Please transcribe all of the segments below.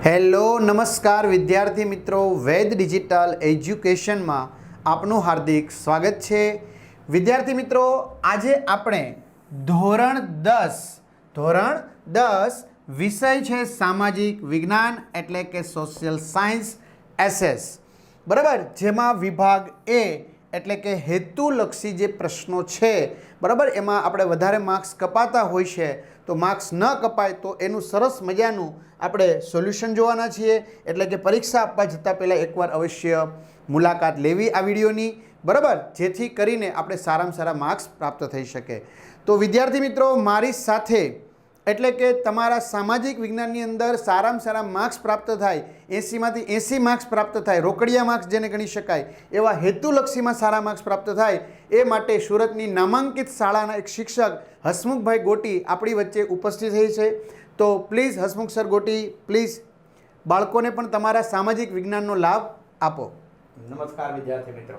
Hello નમસ્કાર વિદ્યાર્થી મિત્રો, વેદ ડિજિટલ એજ્યુકેશનમાં આપનું હાર્દિક સ્વાગત છે. વિદ્યાર્થી મિત્રો, આજે આપણે ધોરણ 10 વિષય છે સામાજિક વિજ્ઞાન એટલે કે સોશિયલ સાયન્સ SS, બરાબર, જેમાં વિભાગ એ એટલે કે હેતુલક્ષી જે પ્રશ્નો છે, બરાબર, એમાં આપણે વધારે માર્ક્સ કપાતા હોય છે તો માર્ક્સ ન કપાય તો એનું સરસ મજાનું આપણે સોલ્યુશન જોવાના છીએ. એટલે કે પરીક્ષા આપવા જતાં પહેલાં એકવાર અવશ્ય મુલાકાત લેવી આ વિડીયોની, બરાબર, જેથી કરીને આપણે સારામાં સારા માર્ક્સ પ્રાપ્ત થઈ શકે. તો વિદ્યાર્થી મિત્રો, મારી સાથે એટલે કે તમારા સામાજિક વિજ્ઞાનની અંદર સારામાં સારા માર્ક્સ પ્રાપ્ત થાય, 80માંથી 80 માર્ક્સ પ્રાપ્ત થાય, રોકડિયા માર્ક્સ જેને ગણી શકાય એવા હેતુલક્ષીમાં સારા માર્ક્સ પ્રાપ્ત થાય એ માટે સુરતની નામાંકિત શાળાના એક શિક્ષક હસમુખભાઈ ગોટી આપણી વચ્ચે ઉપસ્થિત થઈ છે. તો please Hasmukh sir Goti, please બાળકોને પણ તમારા સામાજિક વિજ્ઞાનનો લાભ આપો. નમસ્કાર વિદ્યાર્થી મિત્રો,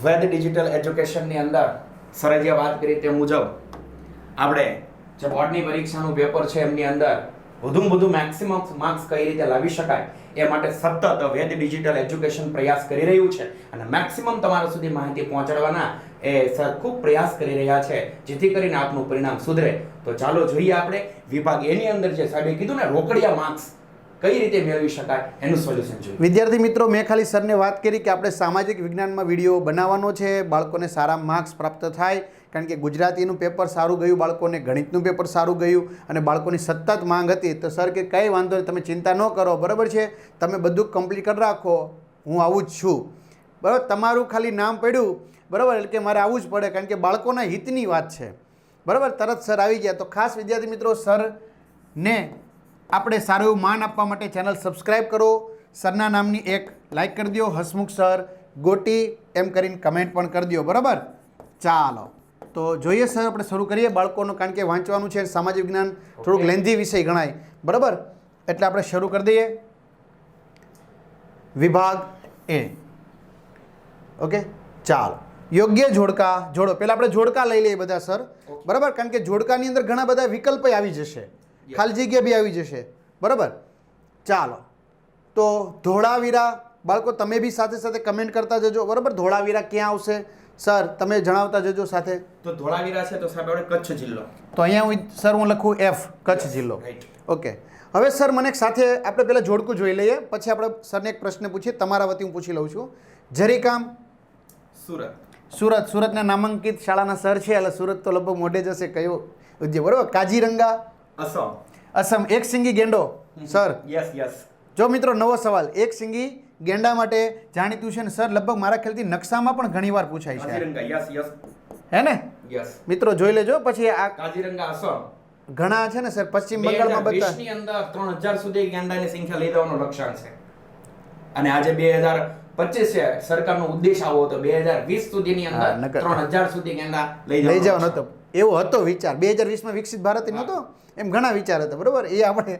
વેદ ડિજિટલ એજ્યુકેશનની અંદર સરે જે વાત કરી તે મુજબ આપણે જે બોર્ડની પરીક્ષાનું પેપર છે એમની અંદર વધુમાં વધુ મેક્સિમમ માર્ક્સ કઈ રીતે લાવી શકાય એ માટે સતત વેદ ડિજિટલ એજ્યુકેશન પ્રયાસ કરી રહ્યું છે અને મેક્સિમમ તમારા સુધી માહિતી પહોંચાડવાના એ સર ખૂબ પ્રયાસ કરી રહ્યા છે જેથી કરીને આપનું પરિણામ સુધરે. તો ચાલો જોઈએ આપણે વિભાગ એ ની અંદર જે સાહેબે કીધું ને રોકડિયા માર્ક્સ કઈ રીતે મેળવી શકાય એનું સોલ્યુશન જોઈએ. વિદ્યાર્થી મિત્રો, મેં ખાલી સરને વાત કરી કે આપણે સામાજિક વિજ્ઞાનમાં વિડીયો બનાવવાનો છે, બાળકોને સારા માર્ક્સ પ્રાપ્ત થાય, કારણ કે ગુજરાતીનું પેપર સારું ગયું, બાળકોને ગણિતનું પેપર સારું ગયું અને બાળકોની સતત માંગ હતી. તો સર કે કંઈ વાંધો નહીં, તમે ચિંતા ન કરો, બરાબર છે, તમે બધું કમ્પ્લીટ કરી રાખો, હું આવું જ છું, બરાબર. તમારું ખાલી નામ પડ્યું, બરાબર, એટલે કે મારે આવવું જ પડે, કારણ કે બાળકોના હિતની વાત છે, બરાબર. તરત સર આવી ગયા. તો ખાસ વિદ્યાર્થી મિત્રો, સરને આપણે સારું એવું માન આપવા માટે ચેનલ સબસ્ક્રાઈબ કરો, સરના નામની એક લાઈક કરી દો, હસમુખ સર ગોટી એમ કરીને કમેન્ટ પણ કરી દો, બરાબર. ચાલો તો જોઈએ સર, આપણે શરૂ કરીએ બાળકોનું, કારણ કે વાંચવાનું છે, સામાજિક વિજ્ઞાન થોડુંક લેન્ધી વિષય ગણાય, બરાબર, એટલે આપણે શરૂ કરી દઈએ. વિભાગ એ, ઓકે, ચાલો. યોગ્ય જોડકા જોડો. પહેલાં આપણે જોડકા લઈ લઈએ બધા સર, બરાબર, કારણ કે જોડકાની અંદર ઘણા બધા વિકલ્પ આવી જશે, ખાલી જગ્યા બી આવી જશે, બરાબર. ચાલો, તો ધોળાવીરા, બાળકો તમે બી સાથે સાથે કમેન્ટ કરતા જજો, બરાબર. ધોળાવીરા ક્યાં આવશે સર, તમે જણાવતા જજો સાથે. તો ધોળાવીરા છે તો સાહેબ આપણે કચ્છ જિલ્લો. તો અહીંયા સર હું લખું F, કચ્છ જિલ્લો. ઓકે, હવે સર મને એક સાથે આપણે પહેલાં જોડકું જોઈ લઈએ, પછી આપણે સરને એક પ્રશ્ન પૂછીએ, તમારા વતી હું પૂછી લઉં છું. જરીકામ સુરત. સુરતના નામાંકિત શાળાના સર છે, એટલે સુરત તો લગભગ મોઢે જશે કયો ઉદ્યોગ, બરાબર. કાજીરંગા અસમ. એક સિંગી ગેંડો સર. યસ. જો મિત્રો, નવો સવાલ, એક સિંગી ગેંડા માટે જાણીતું છે ને સર, લગભગ મારા ખ્યાલથી નકશામાં પણ ઘણીવાર પૂછાય છે, હે ને મિત્રો, જોઈ લેજો. પછી આ કાજીરંગા અસમ ઘણા છે ને સર, પશ્ચિમ બંગાળમાં બધા ની અંદર 3000 સુધી ગેંડાની સંખ્યા લઈ જવાનું લક્ષ્યાંક છે અને આજે 2025 છે, સરકારનો ઉદ્દેશ આવો હતો 2020 સુધીની અંદર 3000 સુધી ગેંડા લઈ જવાનો હતો. એવો હતો વિચાર 2020માં વિકસિત ભારત નહોતો, એમ ઘણા વિચાર હતા, બરોબર. એ આપણે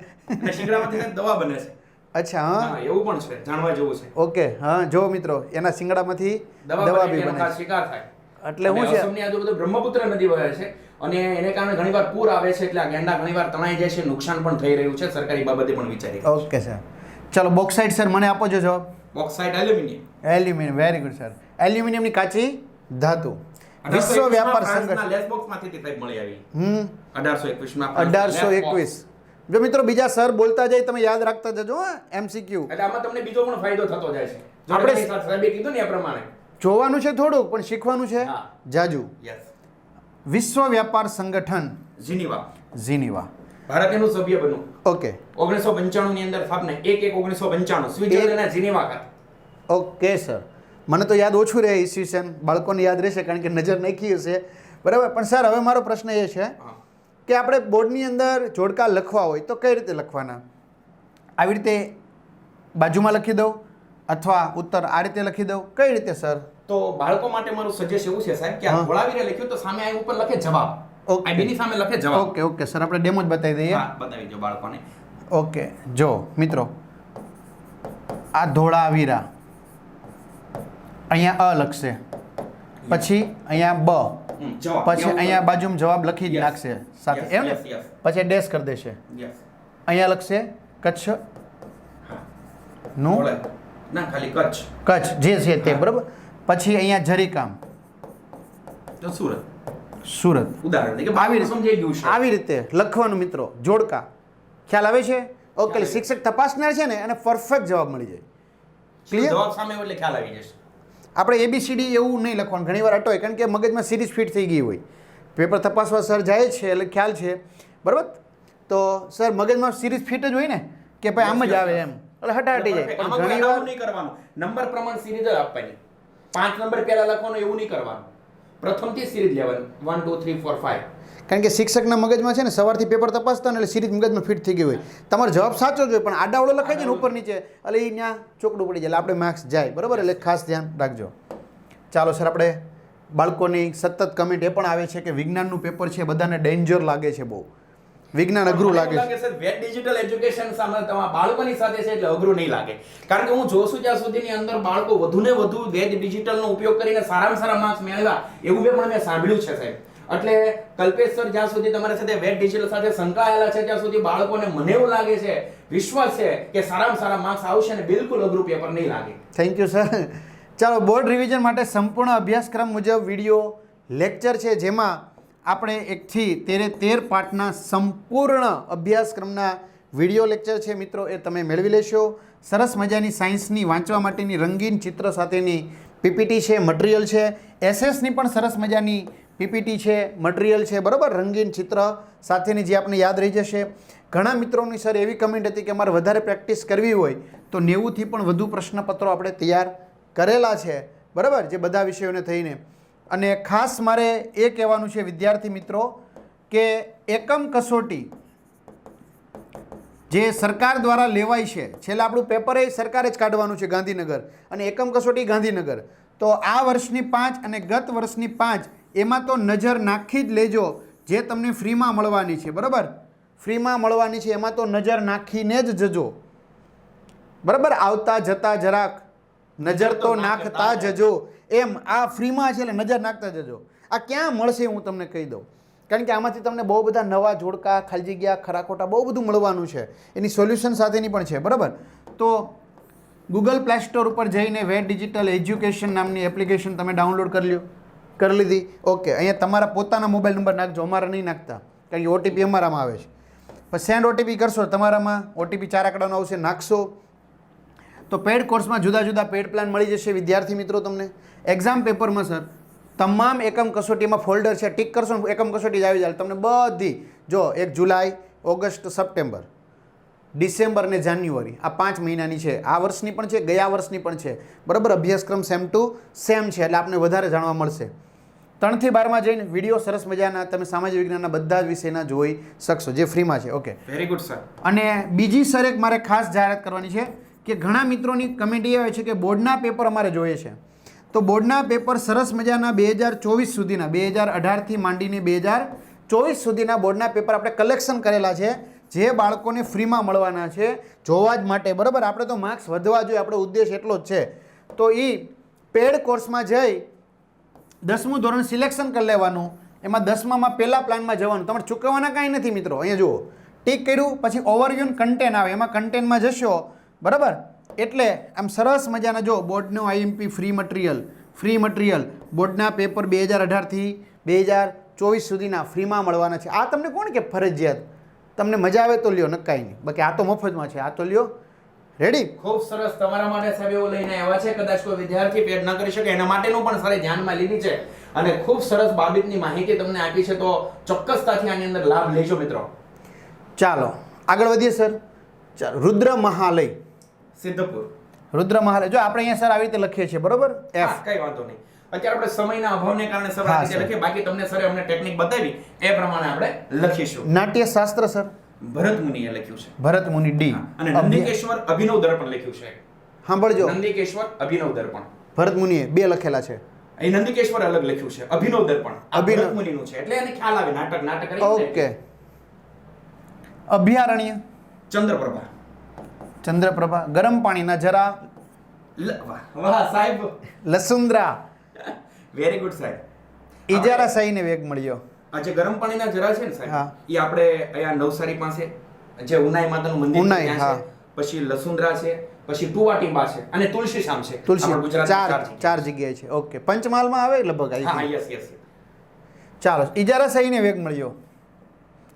શિંગડામાંથી દવા બને છે. અચ્છા, હા, એવું પણ છે, જાણવા જેવું છે. ઓકે, હા, જો મિત્રો, એના શિંગડામાંથી દવા બી બને, શિકાર થાય. એટલે હું છે, અસમની આજુબાજુ બ્રહ્મપુત્ર નદી વહે છે અને એને કારણે ઘણીવાર પૂર આવે છે, એટલે આ ગેંડા ઘણીવાર તણાઈ જાય છે, નુકસાન પણ થઈ રહ્યું છે, સરકારી બાબતે પણ વિચારી. ઓકે સર, ચલો બોક્સાઇટ સર મને આપો જો જવાબ. Bauxite aluminium, very good sir. એલ્યુમિનિયમની કાચી ધાતુ. વિશ્વ વ્યાપાર સંગઠન લેસ બોક્સમાંથી તે ટાઈપ મળી આવી. 1821 માં 1821. જો મિત્રો, બીજા સર બોલતા જાય તમે યાદ રાખતા જજો, MCQ. એટલે આમાં તમને બીજો પણ ફાયદો થતો જાય છે. આપણે સાહેબે કીધું ને એ પ્રમાણે જોવાનું છે થોડુંક, પણ શીખવાનું છે જાજુ. યસ. વિશ્વ વ્યાપાર સંગઠન જીનીવા. ભારત એનું સભ્ય બન્યું. ઓકે. 1995 ની અંદર સ્થાપના 1/1/1995 સ્વિટ્ઝરલેન્ડના જીનીવા ખાતે. ઓકે સર, મને તો યાદ ઓછું રહે ઈસવીસન, બાળકોને યાદ રહેશે કારણ કે નજર નાખી હશે, બરાબર. પણ સર, હવે મારો પ્રશ્ન એ છે કે આપણે બોર્ડની અંદર જોડકા લખવા હોય તો કઈ રીતે લખવાના? આવી રીતે બાજુમાં લખી દઉં અથવા ઉત્તર આ રીતે લખી દઉં, કઈ રીતે સર? તો બાળકો માટે મારું સજેશન એવું છે સાહેબ કે આ ધોળાવીરે લખ્યું તો સામે આ ઉપર લખે જવાબ. ઓકે, બેની સામે લખે જવાબ. ઓકે સર, આપણે ડેમો જ બતાવી દઈએ. હા, બતાવી દો બાળકોને. ઓકે, જો મિત્રો, આ ધોળાવીરા, અહીંયા અ લખશે, પછી અહીંયા બ, પછી અહીંયા બાજુમાં જવાબ લખી જ નાખશે સાથે, એમ ને? પછી ડેશ કરી દેશે, અહીંયા લખશે કચ્છ હા નું બોલે. ના ખાલી કચ્છ કચ્છ જે છે તે, હા. બરાબર. પછી અહીંયા જરીકામ તો સુરત સુરત. ઉદાહરણ તરીકે આવી બાળકો સમજાઈ ગયું છે. આવી રીતે લખવાનું મિત્રો, જોડકા. ખ્યાલ આવે છે? ઓકે. આવે. શિક્ષક તપાસનાર છે ને એને પરફેક્ટ જવાબ મળી જાય. ક્લિયર? જવાબ સામે હોય એટલે ખ્યાલ આવી જશે. આપણે એબીસીડી એવું નહીં લખવાનું, ઘણી વાર અટોય, કારણ કે મગજમાં સિરીઝ ફિટ થઈ ગઈ હોય. પેપર તપાસવા સર જાય છે એટલે ખ્યાલ છે, બરાબર. તો સર મગજમાં સિરીઝ ફિટ જ હોય ને કે ભાઈ આમ જ આવે એમ, એટલે હટાહટી જાય. પણ આમાં કોઈ ઘણી વાર આડાઅવળું નહીં કરવાનું. નંબર પ્રમાણ સિરીઝ જ આપવાની. 5 નંબર પહેલા લખવાનું એવું નહીં કરવાનું. પ્રથમથી સિરીઝ લેવાની 1 2 3 4 5. કારણ કે શિક્ષકના મગજમાં છે ને સવારથી પેપર તપાસતા ને એટલે સિરીઝ મગજમાં ફિટ થઈ ગઈ હોય. તમારો જવાબ સાચો જ હોય પણ આડાવડો લખાય છે ને ઉપર નીચે, એટલે એ ત્યાં ચોકડું પડી જાય, એટલે આપણે માર્ક્સ જાય, બરાબર. એટલે ખાસ ધ્યાન રાખજો. ચાલો સર, આપણે બાળકોની સતત કમેન્ટ એ પણ આવે છે કે વિજ્ઞાનનું પેપર છે બધાને ડેન્જર લાગે છે, બહુ વિજ્ઞાન અઘરું મને લાગે એવું છે. છે વેટ ડિજિટલ એજ્યુકેશન સામે તમારા બાળકોની સાથે છે એટલે અઘરું નહીં લાગે. કારણ કે હું જોઉં છું ત્યાં સુધીની અંદર બાળકો વધુને વધુ વેટ ડિજિટલનો ઉપયોગ કરીને સારામાં સારા માર્ક્સ મેળવ્યા એવું પણ મેં સાંભળ્યું છે સાહેબ. એટલે કલ્પેશ સર જ્યાં સુધી તમારી સાથે વેટ ડિજિટલ સાથે સંકળાયેલા છે ત્યાં સુધી બાળકોને મને એવું લાગે છે, વિશ્વાસ છે કે સારામાં સારા માર્ક્સ આવશે અને બિલકુલ અઘરું પેપર નહીં લાગે. Thank you sir. ચાલો, બોર્ડ રિવિઝન માટે સંપૂર્ણ અભ્યાસક્રમ મુજબ વિડીયો લેક્ચર છે, જેમાં આપણે 1 થી 13 પાઠના સંપૂર્ણ અભ્યાસક્રમના વિડીયો લેક્ચર છે મિત્રો, એ તમે મેળવી લેશો. સરસ મજાની સાયન્સની વાંચવા માટેની રંગીન ચિત્ર સાથેની પીપીટી છે, મટીરિયલ છે. એસએસની પણ સરસ મજાની પીપીટી છે, મટીરિયલ છે, બરાબર, રંગીન ચિત્ર સાથેની, જે આપણે યાદ રહી જશે. ઘણા મિત્રોની સર એવી કમેન્ટ હતી કે અમારે વધારે પ્રેક્ટિસ કરવી હોય તો 90થી પણ વધુ પ્રશ્નપત્રો આપણે તૈયાર કરેલા છે, બરાબર, જે બધા વિષયોને થઈને. અને ખાસ મારે એ કહેવાનું છે વિદ્યાર્થી મિત્રો કે એકમ કસોટી જે સરકાર દ્વારા લેવાય છે, છેલ્લે આપણું પેપર એ સરકારે જ કાઢવાનું છે ગાંધીનગર, અને એકમ કસોટી ગાંધીનગર. તો આ વર્ષની 5 અને ગત વર્ષની 5 એમાં તો નજર નાખી જ લેજો, જે તમને ફ્રીમાં મળવાની છે, બરાબર, ફ્રીમાં મળવાની છે, એમાં તો નજર નાખીને જ જજો, બરાબર. આવતા જતા જરાક નજર તો નાખતા જજો, એમ આ ફ્રીમાં છે એટલે નજર નાખતા જજો. આ ક્યાં મળશે હું તમને કહી દઉં, કારણ કે આમાંથી તમને બહુ બધા નવા જોડકા, ખાલી જગ્યા, ખરા ખોટા બહુ બધું મળવાનું છે, એની સોલ્યુશન સાથેની પણ છે, બરાબર. તો ગૂગલ પ્લે સ્ટોર ઉપર જઈને વેટ ડિજિટલ એજ્યુકેશન નામની એપ્લિકેશન તમે ડાઉનલોડ કરી લ્યો, કરી લીધી. ઓકે, અહીંયા તમારા પોતાના મોબાઈલ નંબર નાખજો, અમારા નહીં નાખતા, કારણ કે ઓટીપી અમારામાં આવે છે. પછી સેન્ડ ઓટીપી કરશો, તમારામાં ઓટીપી 4 આંકડાનો આવશે, નાખશો તો પેડ કોર્સમાં જુદા જુદા પેડ પ્લાન મળી જશે વિદ્યાર્થી મિત્રો તમને. એક્ઝામ પેપરમાં સર તમામ એકમ કસોટીમાં ફોલ્ડર છે, ટિક કરશો ને એકમ કસોટી જ આવી જાય તમને બધી. જો 1 જુલાઈ, ઓગસ્ટ, સપ્ટેમ્બર, ડિસેમ્બર ને જાન્યુઆરી, આ 5 મહિનાની છે. આ વર્ષની પણ છે, ગયા વર્ષની પણ છે, બરાબર. અભ્યાસક્રમ સેમ ટુ સેમ છે, એટલે આપણે વધારે જાણવા મળશે. 3 થી 12માં જઈને વિડીયો સરસ મજાના તમે સામાજિક વિજ્ઞાનના બધા જ વિષયના જોઈ શકશો, જે ફ્રીમાં છે. Okay, very good sir. અને બીજી સર એક મારે ખાસ જાહેરાત કરવાની છે કે ઘણા મિત્રોની કમેન્ટ એ આવે છે કે બોર્ડના પેપર અમારે જોઈએ છે. તો બોર્ડના પેપર સરસ મજાના 2024 સુધીના, 2018થી માંડીને 2024 સુધીના બોર્ડના પેપર આપણે કલેક્શન કરેલા છે, જે બાળકોને ફ્રીમાં મળવાના છે, જોવા જ માટે, બરાબર. આપણે તો માર્ક્સ વધવા જોઈએ, આપણો ઉદ્દેશ એટલો જ છે. તો એ પેડ કોર્સમાં જઈ 10મું ધોરણ સિલેક્શન કરી લેવાનું, એમાં 10મામાં પહેલા પ્લાનમાં જવાનું, તમારે ચૂકવવાના કાંઈ નથી મિત્રો. અહીંયા જુઓ, ટીક કર્યું, પછી ઓવરવ્યુ કન્ટેન્ટ આવે, એમાં કન્ટેન્ટમાં જશો, બરાબર. એટલે આમ સરસ મજાના જો બોર્ડનો આઈએમપી ફ્રી મટીરિયલ, બોર્ડના પેપર 2018થી 2024 સુધીના ફ્રીમાં મળવાના છે. આ તમને કોણ કે ફરજિયાત, તમને મજા આવે તો લ્યો, નકાઈ નહીં, બાકી આ તો મફતમાં છે, આ તો લ્યો. રેડી? ખૂબ સરસ. તમારા માટે સાહેબ એવું લઈને આવ્યા છે, કદાચ કોઈ વિદ્યાર્થી પેડ ન કરી શકે એના માટેનું પણ સારી ધ્યાનમાં લીધી છે, અને ખૂબ સરસ બાબતની માહિતી તમને આપી છે. તો ચોક્કસતાથી આની અંદર લાભ લેજો મિત્રો. ચાલો આગળ વધીએ સર. ચાલો, રુદ્ર મહાલય, સિદ્ધપુર. રુદ્ર મહાલય જો આપણે અહીંયા સર આવી રીતે લખીએ છીએ, બરોબર. હા, કઈ વાંધો નહીં. અત્યારે આપણે સમયના અભાવને કારણે સર આ રીતે લખીએ, બાકી તમને સરે અમને ટેકનિક બતાવી એ પ્રમાણે આપણે લખીશું. નાટ્યશાસ્ત્ર સર ભરત મુનિએ લખ્યું છે. ભરત મુનિ ડી. અને નંદિકેશ્વર અભિનવ દર્પણ લખ્યું છે. સાંભળજો, નંદિકેશ્વર અભિનવ દર્પણ. ભરત મુનિએ 2 લખેલા છે. અહીં નંદિકેશ્વર અલગ લખ્યું છે, અભિનવ દર્પણ આ ભરત મુનિનું છે, એટલે એને ખ્યાલ આવે નાટક કરી. ઓકે. અભયારણ્ય ચંદ્રપ્રભા, ગરમ પાણીના જરા, વાહ સાહેબ, લસુંદ્રા, વેરી ગુડ સાહેબ. ઇજારા શાહીને વેગ મળ્યો. આ જે ગરમ પાણીના જરા છે ને સાહેબ, એ આપણે અહીંયા નવસારી પાસે જે ઉનાઈ માતાનું મંદિર છે ઉનાઈ, ત્યાં છે, પછી લસુંદરા છે, પછી ટુવાટીંબા છે અને તુલસીશામ છે. તુલસી આપણા ગુજરાતમાં ચાર જગ્યાએ છે. ઓકે, પંચમહાલમાં આવે લગભગ હા આવી. Yes yes. ચાલો, ઇજારાશાહીને વેગ મળ્યો.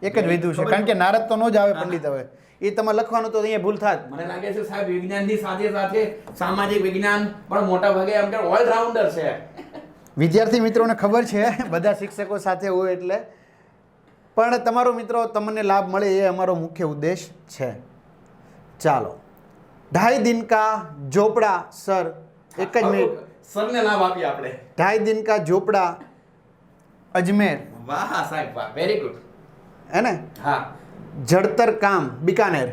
એક જ વિધુ છે, ખબર કારણ કે નારદ તો નો જ આવે હા, પંડિત હવે. એ તમારે લખવાનું તો અહીંયા ભૂલ થાત. મને લાગે છે સાહેબ વિજ્ઞાનની સાથે સાથે સામાજિક વિજ્ઞાન પણ મોટા ભાગે આમ કે ઓલરાઉન્ડર છે. વિદ્યાર્થી મિત્રોને ખબર છે બધા શિક્ષકો સાથે હોય એટલે, પણ તમારો મિત્રો તમને લાભ મળે એ અમારો મુખ્ય ઉદ્દેશ છે. ચાલો, 2.5 दिन का झोपड़ा सर, एक જ મિનિટ. સરને લાભ આપીએ આપણે. 2.5 दिन का झोपड़ा अजमेर, વાહ સાહેબ વાહ, વેરી ગુડ. है ने? હા જડતર કામ બીકાનેર.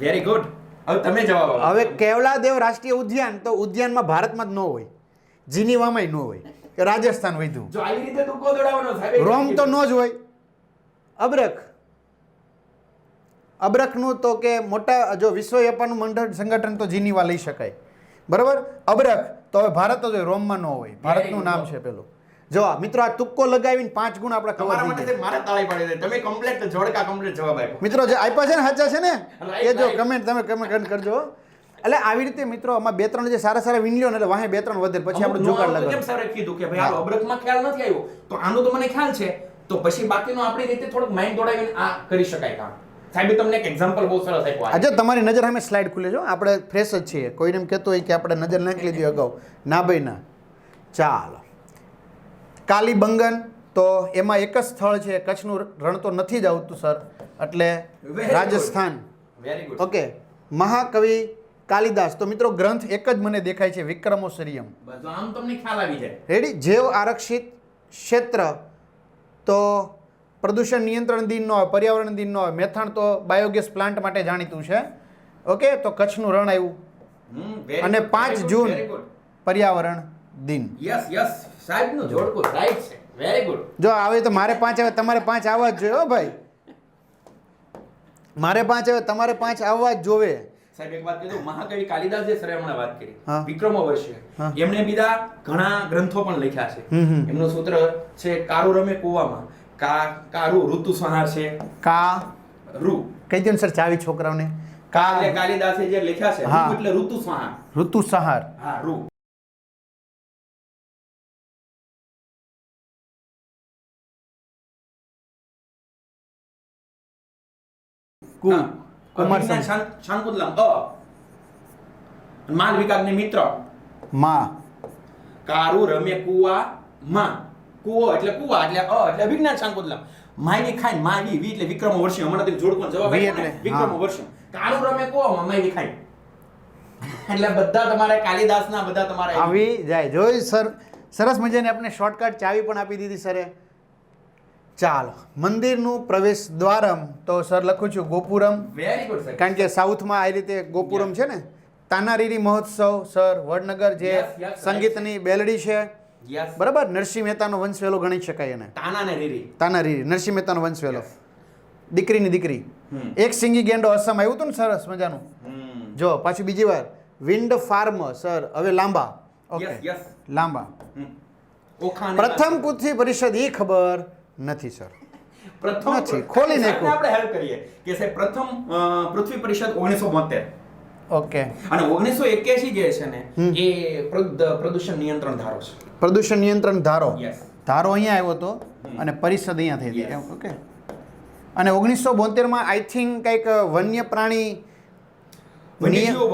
Very good. હવે તમે જવાબ આપો. હવે કેવલાદેવ રાષ્ટ્રીય ઉદ્યાન, તો ઉદ્યાનમાં ભારતમાં જ ન હોય, જીનીવામાં ન હોય, કે રાજસ્થાન વધ્યું. જો આવી રીતે તું દોડાવવાનો સાહેબ. રોમ તો ન જ હોય. અબરખ, અબરખનું તો કે મોટા, જો વિશ્વ વેપારનું મંડળ સંગઠન તો જીનીવા લઈ શકાય, બરાબર. અબરખ તો હવે ભારત જ હોય, રોમમાં ન હોય. ભારતનું નામ છે પેલું. જો મિત્રો આ તુક્કો લગાવીને 5 ગુણ આપણે તમારા ખબર માટે થઈ સાહેબ મારે તાળી પાડી દે. તમે કમ્પ્લીટ જોડકા કમ્પ્લીટ જવાબ આપ્યો. મિત્રો જે આપ્યા છે ને સાચા છે ને Right, એ જો right. કમેન્ટ તમે કમેન્ટ કરજો. એટલે આવી રીતે મિત્રો આમાં 2-3 જે સારા સારા વિન લ્યો ને એટલે વાહે 2-3 વધે, પછી આપણે અમુક જોગાડ નો આવે તો લગાડ. કેમ સરે કીધું કે ભાઈ હાલો અબરખમાં ખ્યાલ નથી આવ્યો તો આનું તો મને ખ્યાલ છે, તો પછી બાકીનું આપણી રીતે થોડુંક માઇન્ડ દોડાવીને આ કરી શકાય કામ. સાહેબે તમને એક એક્ઝામ્પલ બહુ સરસ આપ્યું. આજે તમારી નજર સામે સ્લાઇડ ખુલે છે, આપણે ફ્રેશ જ છીએ. કોઈને એમ કહેતો હોય કે આપણે નજર નાખી લીધી અગાઉ, ના ભાઈ ના. ચાલો, કાલીબંગન, તો એમાં એક જ સ્થળ છે, કચ્છનું રણ તો નથી જ આવતું સર, એટલે રાજસ્થાન. Very good. ઓકે, મહાકવિ કાલિદાસ, તો મિત્રો ગ્રંથ એક જ મને દેખાય છે, વિક્રમોસરિયમ. બસ આમ તમને ખ્યાલ આવી જાય. રેડી. જેવ આરક્ષિત ક્ષેત્ર, તો પ્રદૂષણ નિયંત્રણ દિન નો આવે, પર્યાવરણ દિન નો આવે. મેથાણ તો બાયોગેસ પ્લાન્ટ માટે જાણીતું છે. ઓકે, તો કચ્છનું રણ આવ્યું. અને 5 જૂન પર્યાવરણ દિન. યસ યસ સાહેબનું જોડકું રાઈટ છે. Very good. જો આવે તો મારે 5 આવે, તમારે 5 આવવા જ જોઈએ હો ભાઈ. મારે 5 આવે, તમારે 5 આવવા જ જોવે. સાહેબ એક વાત કીધું, મહાકવિ કાલિદાસ જે સરે હમણાં વાત કરી, હા. વિક્રમો વર્ષે હા. એમણે બીજા ઘણા ગ્રંથો પણ લખ્યા છે. એમનું સૂત્ર છે કારુ રમે કુવામાં, કારુ ઋતુ સંહાર છે. કા ઋ કહી દો ને સર ચાવી છોકરાઓને. કા એટલે કાલિદાસે જે લખ્યા છે, હા. ઋ એટલે ઋતુ સંહાર. ઋતુ સંહાર. હા ઋ. કુ હા. કુમાર અભિજ્ઞાન શાંકુતલમ અ. માલ વિકાસને મિત્ર. માં. કારુ રમે કુવા માં. કુવો એટલે કુવા એટલે અ એટલે અભિજ્ઞાન શાંકુતલમ. માયવી ખાઈ માયવી વી એટલે વિક્રમ વર્ષ. હમણાં તમે જોડકો જવાબ વી આપ્યો ને, એટલે, વિક્રમ હા. વર્ષ. કારુ રમે કુવામાં માયવી ખાઈ. એટલે બધા તમારે કાલિદાસના બધા તમારે આવી જાય. જોઈ સર, સરસ મજાની આપણે શોર્ટકટ ચાવી પણ આપી દીધી સરે. ચાલો, મંદિરનું પ્રવેશ દ્વારમ, તો સર લખું છું ગોપુરમ, વેરી ગુડ સર. કારણ કે સાઉથમાં આ રીતે ગોપુરમ છે ને. તાનારીરી મહોત્સવ સર, વડનગર જે Yes, yes, સંગીતની બેલડી છે, યસ. બરાબર. નરસિંહ મહેતાનો વંશવેલો ગણી શકાય એને. તાના ને રીરી. તાનારીરી, નરસિંહ મહેતાનો વંશવેલો. Yes. દીકરીની દીકરી. એક સિંગી ગેંડો અસમ આવ્યું હતું ને સરસ મજાનું. જો પાછું બીજી વાર વિન્ડ ફાર્મ સર, હવે લાંબા. Okay, yes yes. લાંબા. ઓખા ને પ્રથમ પૃથ્વી પરિષદ એ ખબર નથી સર. પ્રથમ નથી, ખોલી નાખ્યું. આપણે હેલ્પ કરીએ કે સાહેબ પ્રથમ પૃથ્વી પરિષદ 1972 ઓકે. અને 1981 જે છે ને એ પ્રદૂષણ નિયંત્રણ ધારો છે. પ્રદૂષણ નિયંત્રણ ધારો. યસ. ધારો અહીંયા આવ્યો હતો અને પરિષદ અહીંયા થઈ હતી. Yes. ઓકે. અને 1972માં આઈ થિંક કંઈક વન્ય પ્રાણી વન્યજીવ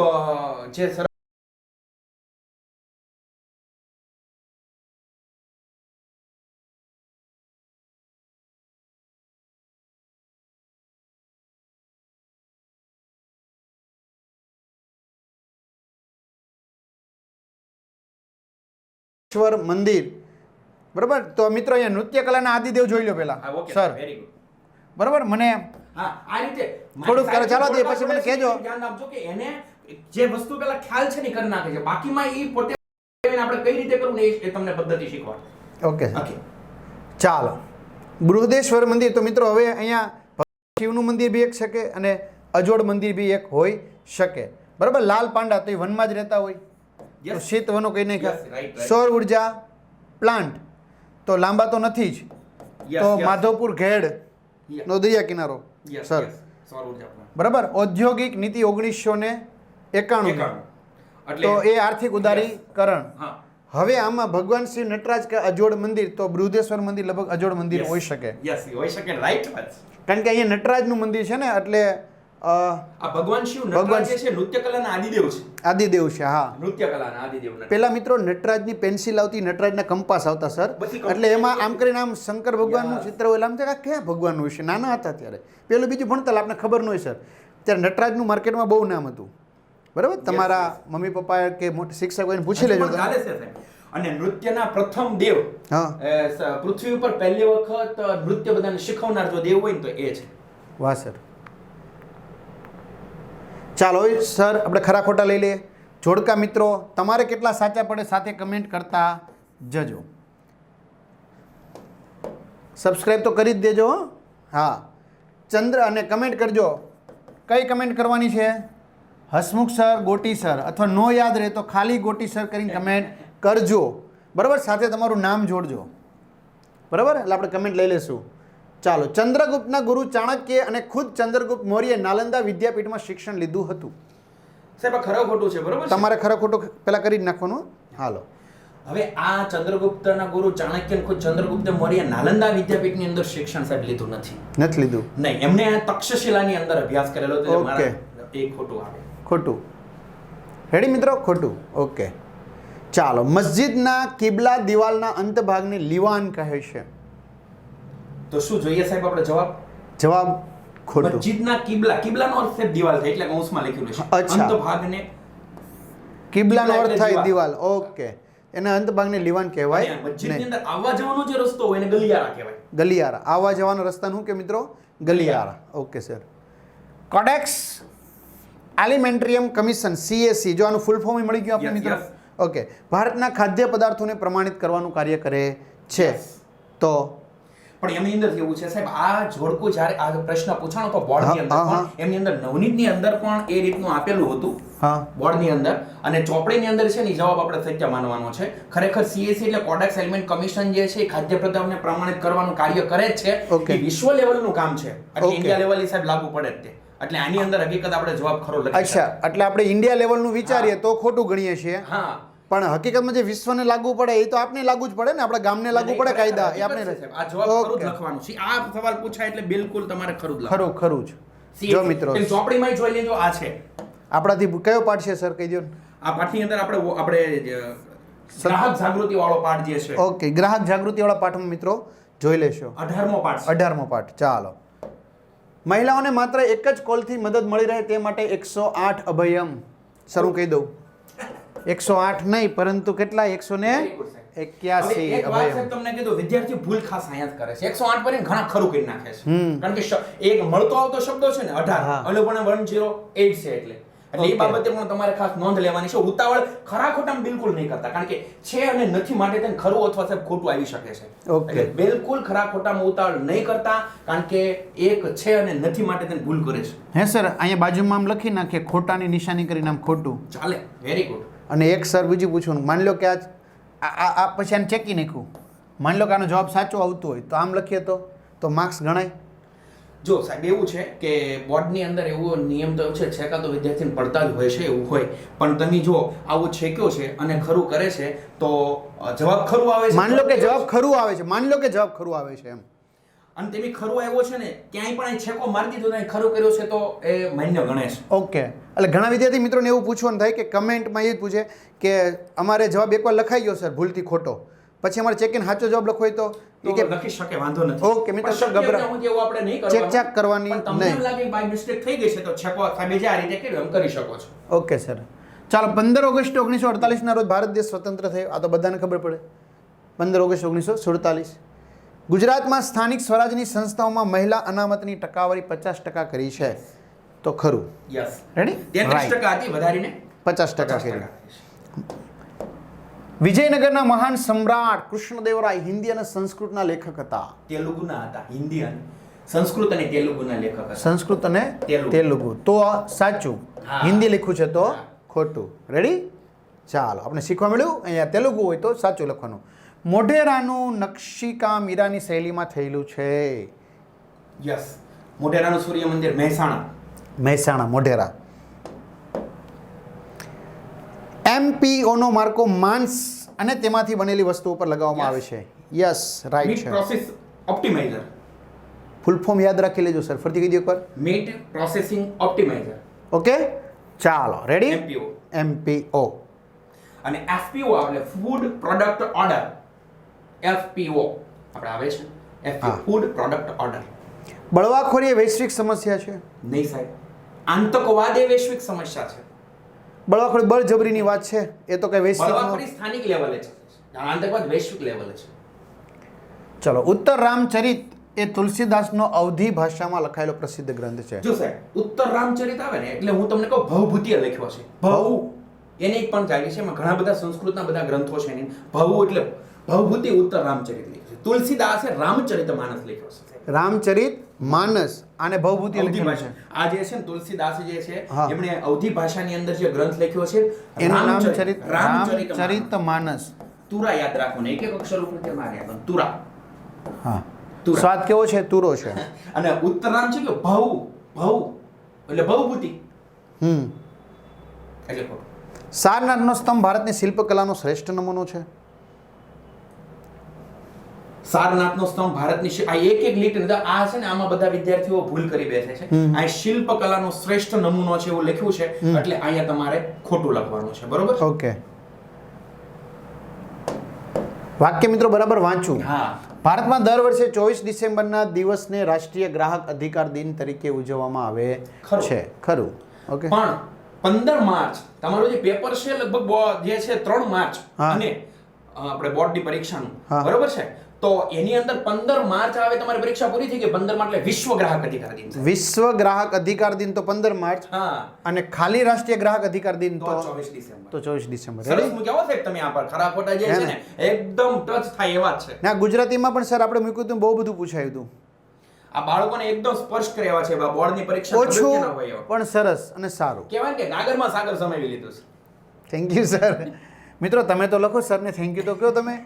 જે ઈશ્વર મંદિર, બરાબર. તો મિત્રો અહીંયા નૃત્ય કલાના આદિદેવ જોઈ લો પહેલા સર, વેરી ગુડ. બરાબર. મને હા આ રીતે થોડુંક કરો, ચાલો તો એ પછી મને કહેજો. ધ્યાન આપજો કે એને જે વસ્તુ પેલા ખ્યાલ છે ને કરી નાખે છે, બાકીમાં ઈ પોતે આપણે કઈ રીતે કરવું ને એ તમને પદ્ધતિ શીખવાડે. ઓકે. ઓકે ચાલો, બૃહદેશ્વર મંદિર, તો મિત્રો હવે અહીંયા શિવનું મંદિર બી એક શકે અને અજોડ મંદિર બી એક હોઈ શકે, બરાબર. લાલ પાંડા તો એ વનમાં જ રહેતા હોય, તો Yes. શીત વનો કઈ નહીં. Yes, right, right. સૌર ઉર્જા પ્લાન્ટ તો લાંબા તો નથી જ. Yes, તો yes. માધવપુર ઘેડ Yes. નો દરિયા કિનારો Yes, સર. yes. સૌર ઉર્જા પ્લાન્ટ. બરાબર. ઔદ્યોગિક નીતિ 1991 એટલે તો એ આર્થિક ઉદારીકરણ. હા હવે આમાં ભગવાન શ્રી નટરાજ કે અજોડ મંદિર, તો બૃહદેશ્વર મંદિર લગભગ અજોડ મંદિર હોઈ શકે, યસ હોઈ શકે, રાઈટ વાત. કારણ કે અહીંયા નટરાજનું મંદિર છે ને, એટલે આ ભગવાન શિવ નટરાજ જે છે નૃત્ય કલાના આદિદેવ છે. આદિદેવ છે. હા, નૃત્ય કલાના આદિદેવ નથી. પેલા મિત્રો નટરાજની પેન્સિલ આવતી, નટરાજના કંપાસ આવતા સર, એટલે એમાં આમ કરીને આમ શંકર ભગવાનનું ચિત્ર હોય, આમ થાય ક્યાં ભગવાનનું વિશે નાના હતા ત્યારે, પેલું બીજું ભણતા આપને ખબર ન હોય સર. ત્યારે નટરાજનું માર્કેટમાં બહુ નામ હતું. બરાબર. તમારા મમ્મી પપ્પા કે મોટા શિક્ષક હોય પૂછી લેજો. ચાલે છે સાહેબ. અને નૃત્યના પ્રથમ દેવ, હા, પૃથ્વી ઉપર પહેલી વખત નૃત્ય બધાને શીખવનાર જો દેવ હોય ને તો એ છે. વાહ સર. ચાલો સર, આપણે ખરા ખોટા લઈ લઈએ. જોડકા મિત્રો, તમારે કેટલા સાચા પડે સાથે કમેન્ટ કરતા જજો. સબસ્ક્રાઈબ તો કરી જ દેજો. હા, ચંદ્ર અને કમેન્ટ કરજો. કઈ કમેન્ટ કરવાની છે? હસમુખ સર, ગોટી સર, અથવા નો યાદ રહે તો ખાલી ગોટી સર કરીને કમેન્ટ કરજો. બરાબર. સાથે તમારું નામ જોડજો. બરાબર. એટલે આપણે કમેન્ટ લઈ લેશું. ચાલો. ચંદ્રગુપ્તના ગુરુ ચાણક્ય અને ખુદ ચંદ્રગુપ્ત મૌર્ય નાલંદા વિદ્યાપીઠમાં શિક્ષણ લીધું હતું. સાહેબ આ ખરું ખોટું છે, બરોબર છે? તમારે ખરો ખોટું પહેલા કરી જ નાખવાનું. હાલો. હવે આ ચંદ્રગુપ્તના ગુરુ ચાણક્ય ખુદ ચંદ્રગુપ્ત મૌર્ય નાલંદા વિદ્યાપીઠની અંદર શિક્ષણ સાહેબ લીધું નથી. નથી લીધું. નહીં, એમને તક્ષશિલાની અંદર અભ્યાસ કરેલો હતો. ઓકે. મારા એક ખોટું આવે. ખોટું. રેડી મિત્રો? ખોટું. ઓકે. ચાલો. મસ્જિદના કિબલા દિવાલના અંત ભાગને લીવાન કહે છે. તો શું જોઈએ સાહેબ આપણે જવાબ? જવાબ ખોટું. મસ્જિદના કિબલા, કિબલાનો અર્થ છે દિવાલ થાય, એટલે કૌંસમાં લખેલું છે. અચ્છા. અંત ભાગને કિબલાનો અર્થ થાય દિવાલ. દિવાલ. ઓકે. એના અંત ભાગને લીવાન કહેવાય. અને મસ્જિદની અંદર આવવા જવાનો જે રસ્તો હોય એને ગલિયારા કહેવાય. ગલિયારા. આવવા જવાનો રસ્તાનું શું કે મિત્રો? ગલિયારા. Okay sir. Codex Alimentarius commission, CAC, જો આનું ફૂલ ફોર્મ મળી ગયું આપણે Yes, મિત્રો. yes. ઓકે. ભારતના ખાદ્ય પદાર્થોને પ્રમાણિત કરવાનું કાર્ય કરે છે. Yes. તો પણ એમની અંદર એવું છે સાહેબ, આ જોડકું જ્યારે આ પ્રશ્ન પૂછાણો તો બોર્ડની અંદર હા, પણ એમની અંદર નવનીતની અંદર પણ એ રીતનું આપેલું હતું. હા, બોર્ડની અંદર અને ચોપડીની અંદર છે ને ઈ જવાબ આપણે સત્ય માનવાનો છે. ખરેખર CAC એટલે કોડેક્સ એલિમેન્ટ કમિશન જે છે એ ખાદ્ય પદાર્થોને પ્રમાણિત કરવાનું કાર્ય કરે જ છે. Okay. એ વિશ્વ લેવલનું કામ છે, એટલે Okay. ઇન્ડિયા લેવલ સાહેબ લાગુ પડે જ તે. એટલે આની અંદર હકીકત આપણે જવાબ ખરો લખી અચ્છા. એટલે આપણે ઇન્ડિયા લેવલનું વિચારીએ તો ખોટું ગણીએ છીએ, શકાય. હા, પણ હકીકતમાં જે વિશ્વને લાગુ પડે એ તો આપણે લાગુ જ પડે ને, આપણા ગામને લાગુ પડે કાયદા એ આપણે. હકીકત છે સાહેબ. આ જવાબ ખરું જ ઓકે. લખવાનું છે. આ સવાલ પૂછાય એટલે બિલકુલ તમારે ખરું જ લખવાનું. ખરું જ. CAC. જો મિત્રો, તેમ ચોપડીમાં જોઈ લેજો, આ છે. આપણાથી કયો પાઠ છે સર? કહી દો. આ પાઠની અંદર આપણે ગ્રાહક જાગૃતિ વાળો પાઠ જે છે, ઓકે. ગ્રાહક જાગૃતિ વાળા પાઠમાં મિત્રો જોઈ લેશો. 18મો પાઠ છે. 18મો પાઠ. ચાલો. મહિલાઓને માત્ર એક જ કોલથી મદદ મળી રહે તે માટે 108 અભયમ. સર હું કહી દઉં, 108 નહીં પરંતુ કેટલા? Very good, સાહેબ. 181 હવે એક વાત અભયમ. સાહેબ તમને કીધું, વિદ્યાર્થી ભૂલ ખાસ અહીંયા જ કરે છે. 108 પર ઘણા ખરું કરી નાખે છે. હમ. કારણ કે એક મળતો આવતો શબ્દો છે ને 18, હા. અને પણ 108 છે એટલે એ Okay. બાબતે પણ તમારે ખાસ નોંધ લેવાની છે. ઉતાવળ ખરા ખોટામાં બિલકુલ નહીં કરતા, કારણ કે છે અને નથી માટે તેને ખરું અથવા સાહેબ ખોટું આવી શકે છે. Okay. એટલે બિલકુલ ખરા ખોટામાં ઉતાવળ નહીં કરતા, કારણ કે એક છે અને નથી માટે તેને ભૂલ કરે છે. હે સર, અહીંયા બાજુમાં આમ લખી નાખીએ, ખોટાની નિશાની કરીને આમ ખોટું. ચાલે, વેરી ગુડ. અને એક સર બીજું પૂછવાનું, માની લો કે આ પછી આને ચેકી નાખ્યું, માની લો કે આનો જવાબ સાચો આવતો હોય તો આમ લખીએ તો માર્ક્સ ગણાય? જો સાહેબ એવું છે કે બોર્ડની અંદર એવો નિયમ તો છે, છેકા તો વિદ્યાર્થીને પડતા જ હોય છે, એવું હોય. પણ તમે જો આવું છેક્યો છે અને ખરું કરે છે તો જવાબ ખરું આવે છે. માની લો કે જવાબ ખરું આવે છે, માની લો કે જવાબ ખરું આવે છે એમ, અને તેમી ખરું આવ્યો છે ને, ક્યાંય પણ અહીં છેકો મારી દીધો ને ખરું કર્યો છે તો એ માન્ય ગણે છે. ઓકે. એટલે ઘણા વિદ્યાર્થી મિત્રોને એવું પૂછવાનું થાય કે કમેન્ટમાં એ જ પૂછે કે અમારે જવાબ એકવાર લખાઈ ગયો સર ભૂલથી ખોટો, પછી અમારે ચેક ઇન સાચો જવાબ લખવો હોય તો એ કે લખી શકે, વાંધો નથી. ઓકે મિત્રો, પણ શક્ય ગભરા- ત્યાં સુધી એવું આપણે નહીં કરવાનું. ચેક કરવાની પણ તમને એમ નહીં. લાગે બાય મિસ્ટેક થઈ ગઈ છે તો છેકો સાહેબે જે આ રીતે કર્યું એમ કરી શકો છો. Okay sir. ચાલો. 15 ઓગસ્ટ 1948 રોજ ભારત દેશ સ્વતંત્ર થયો. આ તો બધાને ખબર પડે. 15 ઓગસ્ટ 1947. ગુજરાતમાં સ્થાનિક સ્વરાજની સંસ્થાઓમાં મહિલા અનામતની ટકાવારી 50% કરી છે. તો ખરું. યસ. રેડી? 33% હતી, વધારીને 50% કરી. વિજયનગરના મહાન સમ્રાટ કૃષ્ણદેવરાય હિન્દી અને સંસ્કૃતના લેખક હતા. તેલુગુના હતા, હિન્દી અને સંસ્કૃત અને તેલુગુના લેખક હતા. સંસ્કૃત અને તેલુગુ. તેલુગુ. તો સાચું. હા. હિન્દી લખ્યું છે તો હા. ખોટું. રેડી? ચાલો. આપણે શીખવા મળ્યું. અહીંયા તેલુગુ હોય તો સાચું લખવાનું. મોઢેરાનું નકશીકામ મીરાની શૈલીમાં થયેલું છે. યસ. મોઢેરાનું સૂર્ય મંદિર મહેસાણા. મહેસાણા મોઢેરા. MPO નો માર્કો માંસ અને તેમાંથી બનેલી વસ્તુઓ પર લગાવવામાં આવે છે. યસ રાઈટ મીટ છે. Process optimiser. ફૂલ ફોર્મ યાદ રાખી લેજો સર, ફરીથી કહી દો એકવાર. Meat processing optimiser. ઓકે ચાલો રેડી. MPO. MPO. અને FPO એટલે ફૂડ પ્રોડક્ટ ઓર્ડર. FPO આપણે આવે છે FPO હા. Food product order. બળવાખોરી એ વૈશ્વિક સમસ્યા છે. નહીં સાહેબ, આતંકવાદ એ વૈશ્વિક સમસ્યા છે. બળવાખોરી બળજબરીની વાત છે, એ તો કઈ વૈશ્વિક બળવાખોરી સ્થાનિક લેવલે છે, આતંકવાદ વૈશ્વિક લેવલે છે. ચલો ઉત્તર રામચરિત એ તુલસીદાસનો અવધી ભાષામાં લખાયેલો પ્રસિદ્ધ ગ્રંથ છે. જો સાહેબ ઉત્તર રામચરિત આવે ને એટલે હું તમને કહું ભવભૂતિએ લખ્યો છે. ભવ એને એક પણ ચાલી છે, એમાં ઘણા બધા સંસ્કૃતના બધા ગ્રંથો છે એની. ભવ એટલે ભવભૂતિ ઉત્તર રામચરિત લખ્યું છે. તુલસીદાસે રામચરિત માનસ લખ્યો છે. રામચરિત માનસ અને ભવભૂતિ અવધી લખેલું છે. ભાષા આ જે છે ને તુલસીદાસ જે છે હા. એમણે અવધી ભાષાની અંદર જે ગ્રંથ લખ્યો છે એનું નામ રામચરિત રામચરિત માનસ. તુરા યાદ રાખો ને, એક એક અક્ષર ઉપર તે મારે પણ તુરા. હા તુરા. સ્વાદ કેવો છે? તુરો છે. અને ઉત્તર રામ છે કે ભવ ભવ એટલે ભવભૂતિ એટલે ખોટું. સારનાથનો સ્તંભ ભારતની શિલ્પકલાનો શ્રેષ્ઠ નમૂનો છે. સારનાથનો સ્તંભ ભારતની આ એક એક લીટી આ છે ને આમાં બધા વિદ્યાર્થીઓ ભૂલ કરી બેસે છે. આ શિલ્પકલાનો શ્રેષ્ઠ નમૂનો છે એવું લખ્યું છે, એટલે અહીંયા તમારે ખોટું લખવાનું છે. બરોબર? ઓકે. વાક્ય મિત્રો બરાબર વાંચું. હા. ભારતમાં દર વર્ષે 24 ડિસેમ્બરના દિવસને રાષ્ટ્રીય ગ્રાહક અધિકાર દિન તરીકે ઉજવવામાં આવે ખરું. છે. ખરું. ઓકે. પણ 15 માર્ચ તમારું જે પેપર છે લગભગ જે છે 3 માર્ચ હા. અને આપણે બોર્ડની પરીક્ષાનું હા. બરોબર છે, તો એની અંદર 15 માર્ચ આવે તમારી પરીક્ષા પૂરી થઈ ગઈ. 15 માર્ચ એટલે વિશ્વ ગ્રાહક અધિકાર દિન છે. વિશ્વ ગ્રાહક અધિકાર દિન તો 15 માર્ચ હા, અને ખાલી રાષ્ટ્રીય ગ્રાહક અધિકાર દિન તો તો 24 ડિસેમ્બર. 24 ડિસેમ્બર. સરસ રેડી? મૂક્યા હો સાહેબ તમે આ પર. ખરા ખોટા જે છે ને એકદમ ટચ થાય એવા જ છે. ના ગુજરાતીમાં પણ સર આપણે મૂક્યું હતું, બહુ બધું પૂછાયું હતું. આ બાળકોને એકદમ સ્પર્શ કરે એવા છે. બોર્ડની પરીક્ષા ઓછું ખબર ના હોય એવા. પણ સરસ અને સારું. કહેવાય ને કે ગાગરમાં સાગર સમાવી લીધું છે. Thank you sir. મિત્રો તમે તો લખો, સરને થેન્ક યુ તો કહો તમે.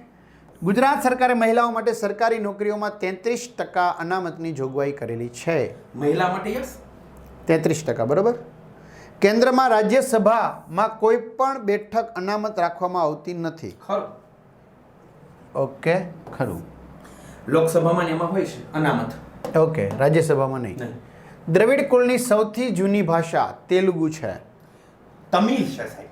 ગુજરાત સરકારે મહિલાઓ માટે સરકારી નોકરીઓમાં 33% અનામતની જોગવાઈ કરેલી છે. મહિલા માટે યસ 33%. બરોબર. કેન્દ્રમાં રાજ્યસભામાં કોઈ પણ બેઠક અનામત રાખવામાં આવતી નથી. ખરું. ઓકે ખરું. લોકસભામાં ને એમાં હોય છે અનામત. ઓકે રાજ્યસભામાં નહીં. નહીં. દ્રવિડ કુળની સૌથી જૂની ભાષા તેલુગુ છે. તમિલ છે સાહેબ.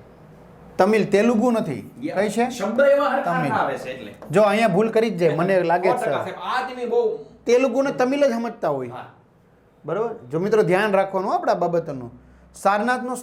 તમિલ, તેલુગુ નથી. કઈ છે? શબ્દ એવા હરખા તમિલ. આવે છે એટલે જો અહીંયા ભૂલ કરી જ જાય મને લાગે છે 100% સર. સાહેબ. આ તમે બહુ તેલુગુ ને તમિલ જ સમજતા હોય. હા. બરોબર. જો મિત્રો ધ્યાન રાખવાનું હો આપણા બાબતનું. સારનાથનો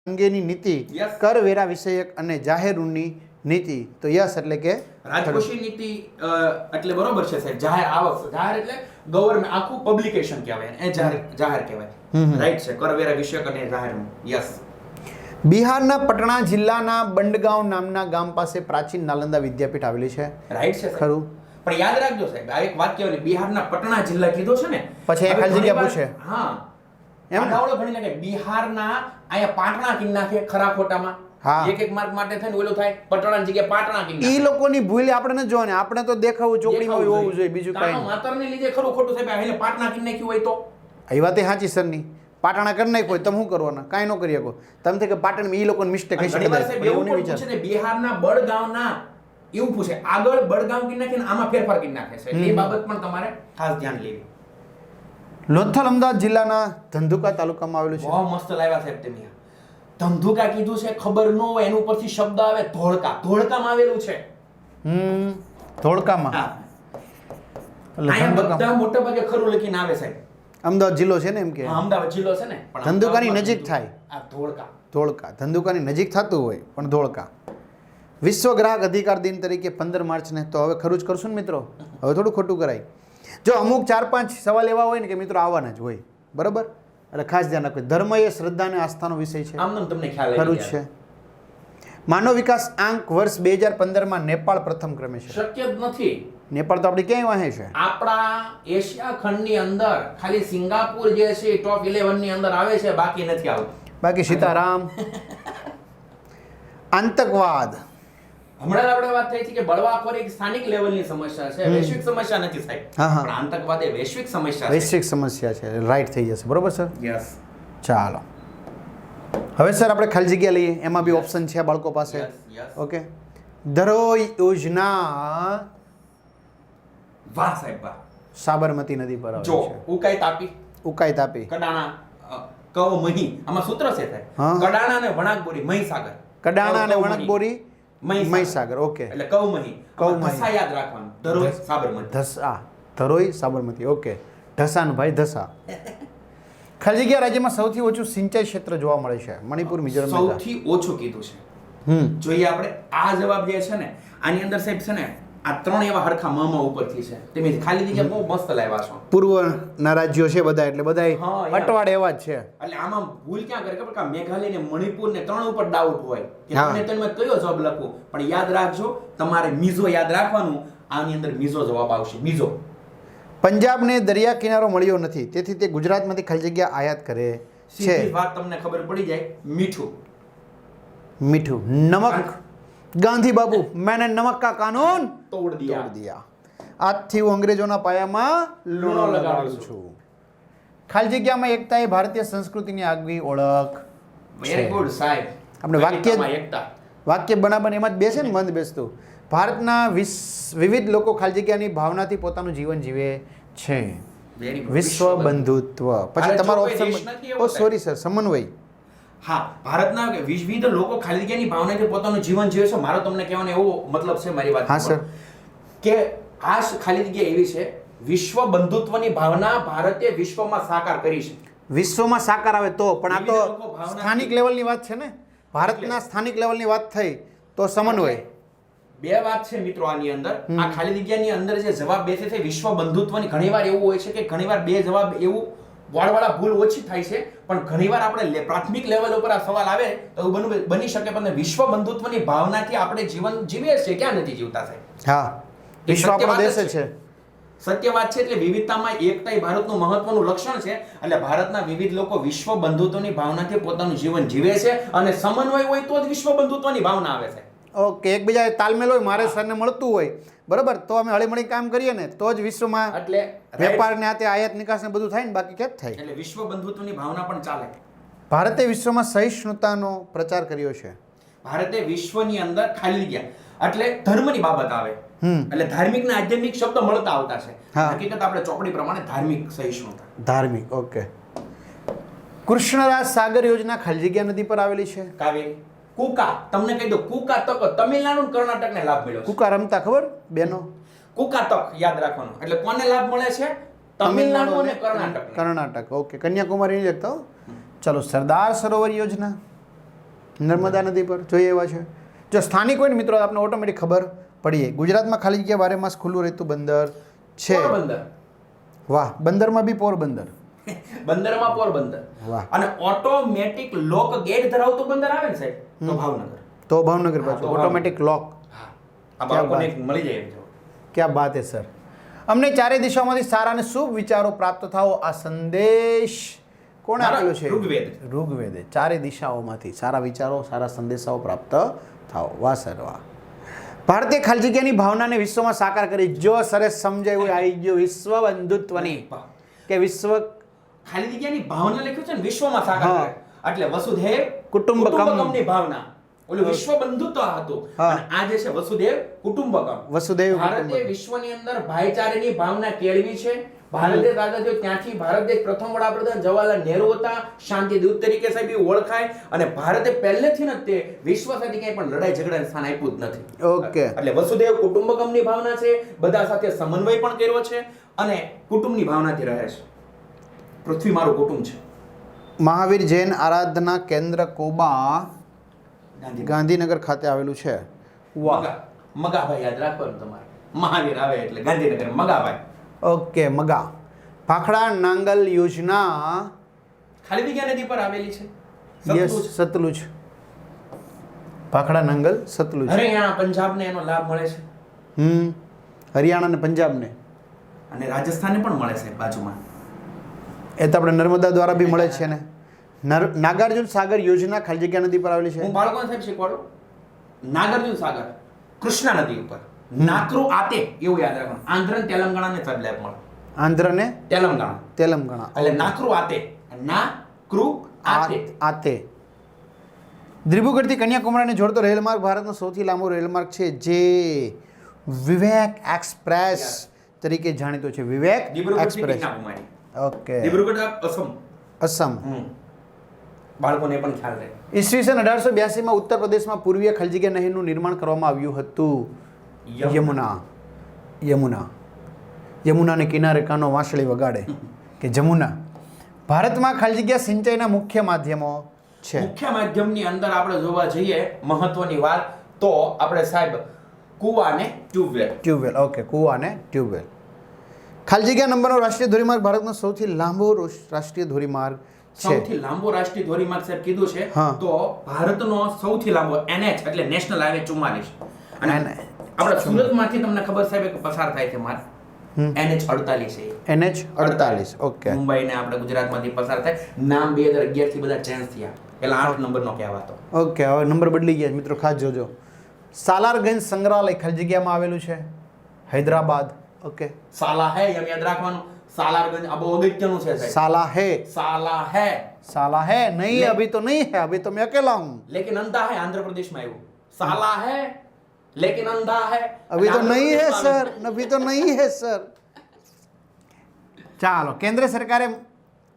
અંગેની નીતિ, Yes. કરવેરા વિષયક અને જાહેરની નીતિ. તો યસ એટલે કે રાજકોષી નીતિ એટલે બરોબર છે સાહેબ. જાહેર આવક, જાહેર એટલે ગવર્મેન્ટ, આખું પબ્લિકેશન કહેવાય એ જાહેર કહેવાય. રાઈટ છે. કરવેરા વિષયક અને જાહેરનું. યસ. બિહારના પટણા જિલ્લાના બંડગાંવ નામના ગામ પાસે પ્રાચીન નાલંદા વિદ્યાપીઠ આવેલી છે. રાઈટ છે સાહેબ. ખરું. પણ યાદ રાખજો સાહેબ, આ એક વાત કહેવાની, બિહારના પટણા જિલ્લા કીધો છે ને, પછી એ હવે ખાલી જગ્યા ઘણીવાર- પૂછે. હા એમ ને? આડાવડો ઘણી લાગે બિહારના અહીંયા પાટણા કિન નાખે ખરા ખોટામાં. હા. એક માર્ક માટે થઈને ઓલું થાય, પટણાની જગ્યાએ પાટણા કિન ઈ નાખે. લોકોની ભૂલ આપણે ન જોવાની, આપણે તો દેખાવું ચોકડીમાં દેખાવું હોવું જોઈએ, બીજું તાનો કાંઈ નહીં. માતરને લીધે ખરું ખોટું સાહેબ, આ એને પાટણા કિન નાખ્યું હોય તો એ વાત એ સાચી સરની. પાટણા કરી નાખ્યો હોય તમે શું કરવાના? કાંઈ ન કરી શકો તમે કે પાટણમાં ઈ લોકોની મિસ્ટેક હશે ઘણીવાર કદાચ, સાહેબ પણ એવું એવું નહીં પણ વિચાર. પૂછે છે, બિહારના બડગાંવના એવું પૂછે, આગળ બડગાંવ કિન નાખીને આમાં ફેરફાર કિન નાખે છે. એટલે એ બાબત પણ તમારે ખાસ ધ્યાન લેવી. લોથલ અમદાવાદ જિલ્લાના ધંધુકા તાલુકામાં આવેલું છે. બહુ મસ્ત લાવ્યા સાહેબ તમે. ધંધુકા કીધું છે, ખબર ન હોય એનું પરથી શબ્દ આવે ધોળકા. ધોળકામાં આવેલું છે. ધોળકામાં. હા. એટલે અહીંયા ધંધુકા બધા મોટા ભાગે ખરું લખીને આવે સાહેબ. અમદાવાદ જિલ્લો છે ને એમ કે હા, અમદાવાદ જિલ્લો છે ને, પણ ધંધુકાની અમદાવાદમાં નજીક થાય. આ ધોળકા. ધોળકા ધંધુકાની નજીક થતું હોય પણ ધોળકા. વિશ્વ ગ્રાહક અધિકાર દિન તરીકે 15 માર્ચને તો હવે ખરું જ કરશું ને મિત્રો, હવે થોડું ખોટું કરાય. જો અમુક 4-5 સવાલ એવા હોય ને કે મિત્રો આવવાના જ હોય, બરાબર, એટલે ખાસ ધ્યાન રાખવું. ધર્મ એ શ્રદ્ધા અને આસ્થાનો વિષય છે, આમ તમને ખ્યાલ આવી ખરું જ જાય. છે. માનવ વિકાસ આંક વર્ષ 2015માં નેપાળ પ્રથમ ક્રમે છે. શક્ય જ નથી. નેપાળ તો આપણે ક્યાંય વાહે છે. આપણા એશિયા ખંડની અંદર ખાલી સિંગાપુર જે છે ટોપ 11 ની અંદર આવે છે, બાકી નથી આવતું. બાકી સીતારામ. આતંકવાદ. હમણાં આપણે વાત થઈ છે કે બળવાખોરી એક સ્થાનિક લેવલની સમસ્યા છે, વૈશ્વિક સમસ્યા નથી સાહેબ. હા, હા. પણ આતંકવાદ એ વૈશ્વિક સમસ્યા છે. વૈશ્વિક સમસ્યા છે, રાઈટ થઈ જશે, બરોબર સર. યસ. ચાલો હવે સર આપણે ખાલી જગ્યા લઈએ, એમાં બી ઓપ્શન છે બાળકો પાસે. Yes, yes. ઓકે. ધરોઈ યોજના વાહ સાહેબ વાહ. સાબરમતી નદી પર જો આવેલી છે. ઉકાઈ તાપી, ઉકાઈ તાપી, કડાણા, કવમહી, આમાં સૂત્ર છે સાહેબ. હા. કડાણા અને વણાકબોરી, મહીસાગર. કડાણા અને કવમહી. વણકબોરી, મહીસાગર. ઓકે. એટલે કવમહી. કવમહી. ધસા યાદ રાખવાનું. ધરોઈ, સાબરમતી. ધસા, ધરોઈ સાબરમતી. ઓકે. ઢસાનું ભાઈ ધસા. ખાલી જગ્યા રાજ્યમાં સૌથી ઓછું સિંચાઈ ક્ષેત્ર જોવા મળે છે. મણિપુર, મિઝોરમ, મેઘાલય. સૌથી ઓછું કીધું છે. હમ જોઈએ આપણે આ જવાબ જે છે ને, આની અંદર સાહેબ છે ને, આ ત્રણ એવા હરખા મમ ઉપરથી છે. તમે ખાલી જગ્યા બહુ મસ્ત લાવ્યા છો. પૂર્વના રાજ્યો છે બધા, એટલે બધા હા, યાર. અટવાડ એવા જ છે. એટલે આમાં ભૂલ ક્યાં કરે ખબર કે મેઘાલય ને મણિપુર ને ત્રણ ઉપર ડાઉટ હોય કે હા. તમે તેમાં કયો જવાબ લખવું, પણ યાદ રાખજો તમારે મિઝો યાદ રાખવાનું. આની અંદર મિઝો જવાબ આવશે. મિઝો. પંજાબને દરિયા કિનારો મળ્યો નથી, તેથી તે ગુજરાતમાંથી ખાલી જગ્યા આયાત કરે સીધી છે. વાત તમને ખબર પડી જાય. મીઠું. મીઠું, નમક. ગાંધી બાબુ मैंने नमक का कानून તોડ દિયા. તોડ દિયા. આજથી હું અંગ્રેજોના પાયામાં લૂણો લગાડું છું. ખાલી જગ્યામાં એકતા એ ભારતીય સંસ્કૃતિની આગવી ઓળખ વેરી છે. ગુડ સાહેબ. આપણે વાક્ય વિવિધતામાં એકતા. વાક્ય બનાવવાનું એમાં જ બેસે ને મંદ બેસતું. ભારતના વિવિધ લોકો ખાલી જગ્યાની ભાવનાથી પોતાનું જીવન જીવે છે. Very good. વિશ્વ બંધુત્વ. પછી ભારત તમારો જો કોઈ ઓપ્શન, દેશ નથી એવો ઓ સોરી સર, સમન્વય. હા, ભારતના વિવિધ લોકો ખાલી જગ્યાની ભાવનાથી પોતાનું જીવન જીવે છે. મારો તમને કહેવાનો એવો મતલબ છે મારી વાત હા, સર. કે આ ખાલી જગ્યા એવી છે, વિશ્વ બંધુત્વની ભાવના ભારતે વિશ્વમાં સાકાર કરી છે. વિશ્વમાં સાકાર આવે તો, પણ આ તો વિવિધ લોકો ભાવનાથી- સ્થાનિક લેવલની વાત છે ને. ભારતના સ્થાનિક લેવલની વાત થઈ તો સમન્વય. બે વાત છે મિત્રો આની અંદર. આ ખાલી જગ્યાની અંદર જે જવાબ બેસે છે વિશ્વ બંધુત્વની, ઘણીવાર એવું હોય છે કે ઘણીવાર બે જવાબ એવું વાળવાળા ભૂલ ઓછી થાય છે, પણ ઘણીવાર આપણે પ્રાથમિક લેવલ ઉપર આ સવાલ આવે તો એવું બની શકે, પણ વિશ્વ બંધુત્વની ભાવનાથી આપણે જીવન જીવીએ છીએ, ક્યાં નથી જીવતા સાહેબ? હા, વિશ્વ સત્ય આપણો વાત જ દેશ જ છે. સત્ય વાત છે. એટલે વિવિધતામાં એકતા એ ભારતનું મહત્વનું લક્ષણ છે. એટલે ભારતના વિવિધ લોકો વિશ્વ બંધુત્વની ભાવનાથી પોતાનું જીવન જીવે છે, અને સમન્વય હોય તો જ વિશ્વ બંધુત્વની ભાવના આવે છે. ઓકે, એકબીજા તાલમેલ હોય, મારે સરને મળતું હોય, બરાબર, તો અમે હળીમળી કામ કરીએ ને તો જ વિશ્વમાં એટલે વેપારને આતે આયાત નિકાસ ને બધું થાય ને, બાકી ક્યાં જ થાય. એટલે વિશ્વ બંધુત્વની ભાવના પણ ચાલે. ભારતે વિશ્વમાં સહિષ્ણુતાનો પ્રચાર કર્યો છે. ભારતે વિશ્વની અંદર ખાલી જગ્યા એટલે ધર્મની બાબત આવે, એટલે ધાર્મિક ને આધ્યાત્મિક શબ્દ મળતા આવતા છે. હા. હકીકત આપણે ચોપડી પ્રમાણે ધાર્મિક સહિષ્ણુતા. ધાર્મિક. ઓકે. કૃષ્ણરાજ સાગર યોજના ખાલી જગ્યા નદી પર આવેલી છે. કાવેરી. કુકા, તમને કહી દો, કુકા તક તમિલનાડુ અને કર્ણાટકને લાભ મળ્યો છે. કુકા રમતા ખબર બેનો? કુકા તક યાદ રાખવાનું. એટલે કોને લાભ મળે છે? તમિલનાડુ અને કર્ણાટક. કર્ણાટક. ઓકે. કન્યાકુમારી નહીં લખતા હો. ચલો, સરદાર સરોવર યોજના. નર્મદા નદી પર જોઈએ એવા છે. જો સ્થાનિક હોય ને મિત્રો આપણે ઓટોમેટિક ખબર પડી જાય. ગુજરાતમાં ખાલી જગ્યા બારે માસ ખુલ્લું રહેતું બંદર છે. પોરબંદર. વાહ, બંદરમાં બી પોરબંદર. બંદરમાં પોરબંદર. વાહ. અને ઓટોમેટિક લોક ગેટ ધરાવતું બંદર આવે ને સાહેબ તો ભાવનગર. તો ભાવનગર હા, પાછું તો ઓટોમેટિક લોક. હા, આ બાળકોને એક મળી જાય એમ જો. ક્યાં બાત હે સર. અમને ચારે દિશામાંથી સારા અને શુભ વિચારો પ્રાપ્ત થાઓ. આ સંદેશ કોણે મારા આપેલો છે? ઋગ્વેદ. ઋગ્વેદે. ચારે દિશાઓમાંથી સારા વિચારો, સારા સંદેશાઓ પ્રાપ્ત થાઓ. વાહ સર વાહ. ભારતીય ખાલી જગ્યાની ભાવનાને વિશ્વમાં સાકાર કરી. જો સરસ સમજાયું આવી ગયું વિશ્વ બંધુત્વની કે વિશ્વ ખાલી જગ્યાની ભાવના લખ્યું છે ને વિશ્વમાં સાકાર હા. કરે. એટલે વસુધૈવ કુટુંબકમ. કુટુંબકમની ભાવના. ઓલું વિશ્વ બંધુત્વ હતું. હા. અને આ જે છે વસુધૈવ કુટુંબકમ. વસુધૈવ ભારતે કુટુંબકમ. વિશ્વની અંદર ભાઈચારાની ભાવના કેળવી છે. ભારતે દાદા જો ત્યાંથી ભારત દેશ પ્રથમ વડાપ્રધાન જવાહરલાલ નહેરુ હતા. શાંતિ દૂત તરીકે સાહેબ એ ઓળખાય. અને ભારતે પહેલેથી જ તે વિશ્વ સાથે ક્યાંય પણ લડાઈ ઝઘડાને સ્થાન આપ્યું જ નથી. ઓકે. એટલે વસુધૈવ કુટુંબકમની ભાવના છે. બધા સાથે સમન્વય પણ કર્યો છે અને કુટુંબની ભાવનાથી રહે છે. પૃથ્વી મારું કુટુંબ છે. મહાવીર જૈન આરાધના કેન્દ્ર કોબા ગાંધી ગાંધીનગર ખાતે આવેલું છે. વાહ. મગાભાઈ યાદ રાખવાનું તમારે. મહાવીર આવે એટલે ગાંધીનગર મગાભાઈ. ઓકે. મગા. ભાખડા નાંગલ યોજના ખાલી જગ્યા નદી પર આવેલી છે. યસ, સતલુજ. સતલુજ. ભાખડા નાંગલ સતલુજ. હરિયાણા પંજાબને એનો લાભ મળે છે હરિયાણા અને પંજાબને. અને રાજસ્થાનને પણ મળે છે બાજુમાં. એ તો આપણે નર્મદા દ્વારા બી મળે છે ને. નાગાર્જુન સાગર યોજના ખાલી જગ્યા નદી પર આવેલી છે. હું બાળકોને સાહેબ શીખવાડું. નાગાર્જુન સાગર કૃષ્ણા નદી ઉપર નાકરુ આતે એવું યાદ રાખવાનું. આંધ્ર અને તેલંગાણાને સાહેબ લાભ મળે. આંધ્ર ને તેલંગાણા તેલંગાણા. એટલે નાકરુ આતે. નાકરુ આતે. આતે. દિબ્રુગઢથી કન્યાકુમારીને જોડતો રેલમાર્ગ ભારતનો સૌથી લાંબો રેલમાર્ગ છે જે વિવેક એક્સપ્રેસ તરીકે જાણીતો છે. વિવેક દિબ્રુગઢથી એક્સપ્રેસ. કન્યાકુમારી. ઓકે. દિબ્રુગઢ અસમ. અસમ. બાળકોને પણ ખ્યાલ રહે. ઈસવીસન 1882માં ઉત્તર પ્રદેશમાં પૂર્વીય ખાલી જગ્યા નહેરનું નિર્માણ કરવામાં આવ્યું હતું. યમુના. યમુના. યમુનાને કિનારે કાનો વાંસળી વગાડે કે જમુના. ભારતમાં ખાલી જગ્યા સિંચાઈના મુખ્ય માધ્યમો છે. મુખ્ય માધ્યમની અંદર આપણે જોવા જઈએ મહત્વની વાત તો આપણે સાહેબ કુવા અને ટ્યુબવેલ. ટ્યુબવેલ. ઓકે. કૂવા અને ટ્યુબવેલ. ખાલી જગ્યા નંબરનો રાષ્ટ્રીય ધોરીમાર્ગ ભારતનો સૌથી લાંબો રાષ્ટ્રીય ધોરીમાર્ગ છે. સૌથી લાંબો રાષ્ટ્રીય ધોરીમાર્ગ સાહેબ કીધું છે હા. તો ભારતનો સૌથી લાંબો NH એટલે નેશનલ હાઈવે 44 અને આપણે સુરતમાંથી તમને ખબર સાહેબ એક પસાર થાય છે માર્ગ NH 48 છે. NH 48. ઓકે. મુંબઈ ને આપણે ગુજરાતમાંથી પસાર થાય. નામ 2011 થી બધા ચેન્જ થયા. પેલા 8 નંબરનો કહેવાતો. ઓકે. હવે નંબર બદલી ગયા મિત્રો, ખાસ જોજો. સાલારગંજ સંગ્રહાલય ખાલી જગ્યામાં આવેલું છે હૈદરાબાદ. ઓકે. સાલા હે એમ યાદ રાખવાનું. સાલારગંજ આ બહુ અગત્યનું છે સાહેબ. साला है. साला है साला है नहीं, अभी तो नहीं है, अभी तो मैं अकेला हूँ. लेकिन अंधा है आंध्र प्रदेश में આવ્યું. साला है लेकिन अंधा है. अभी तो आंध्र नहीं है प्रदेश में सर, अभी तो नहीं है सर. ચાલો, કેન્દ્ર સરકારે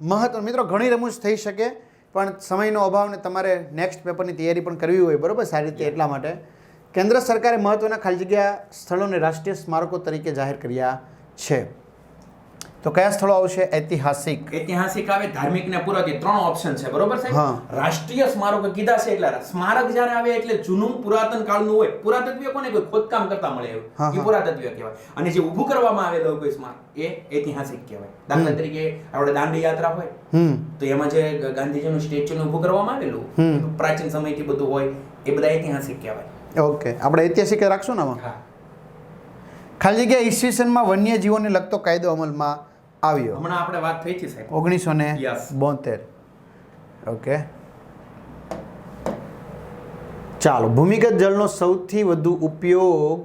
મહત્વ મિત્રો ઘણી રમૂજ થઈ શકે પણ સમયનો અભાવ ને તમારે નેક્સ્ટ પેપરની તૈયારી પણ કરવી હોય બરોબર સારી રીતે, એટલા માટે કેન્દ્ર સરકારે મહત્વના ખાલી જગ્યા સ્થળોને રાષ્ટ્રીય સ્મારકો તરીકે જાહેર કર્યા છે. તો કયા સ્થળો આવશે? ઐતિહાસિક. ઐતિહાસિક આવે, ધાર્મિક ને પુરાતત્વ, ત્રણ ઓપ્શન છે બરોબર છે. હા. રાષ્ટ્રીય સ્મારકો કીધા છે એટલે સ્મારક જ્યારે આવે એટલે જૂનું પુરાતન કાળનું હોય. પુરાતત્વીય કોને કોઈ ખોદકામ કરતા મળે એવું હા, એ હા. પુરાતત્વીય કહેવાય. અને જે ઊભું કરવામાં આવેલો કોઈ સ્મારક એ ઐતિહાસિક કહેવાય. દાખલા તરીકે આપણે દાંડી યાત્રા હોય તો એમાં જે ગાંધીજીનું સ્ટેચ્યુ ઊભું કરવામાં આવેલું પ્રાચીન સમયથી બધું હોય એ બધા ઐતિહાસિક કહેવાય. ઓકે, આપણે ઐતિહાસિક જ રાખશું ને આમાં. હા. ખાલી જગ્યા ઈસવીસનમાં વન્યજીવોને લગતો કાયદો અમલમાં આવ્યો હમણાં આપણે વાત થઈ છે સાહેબ. 1972. ઓકે, ચાલો. ભૂમિગત જળનો સૌથી વધુ ઉપયોગ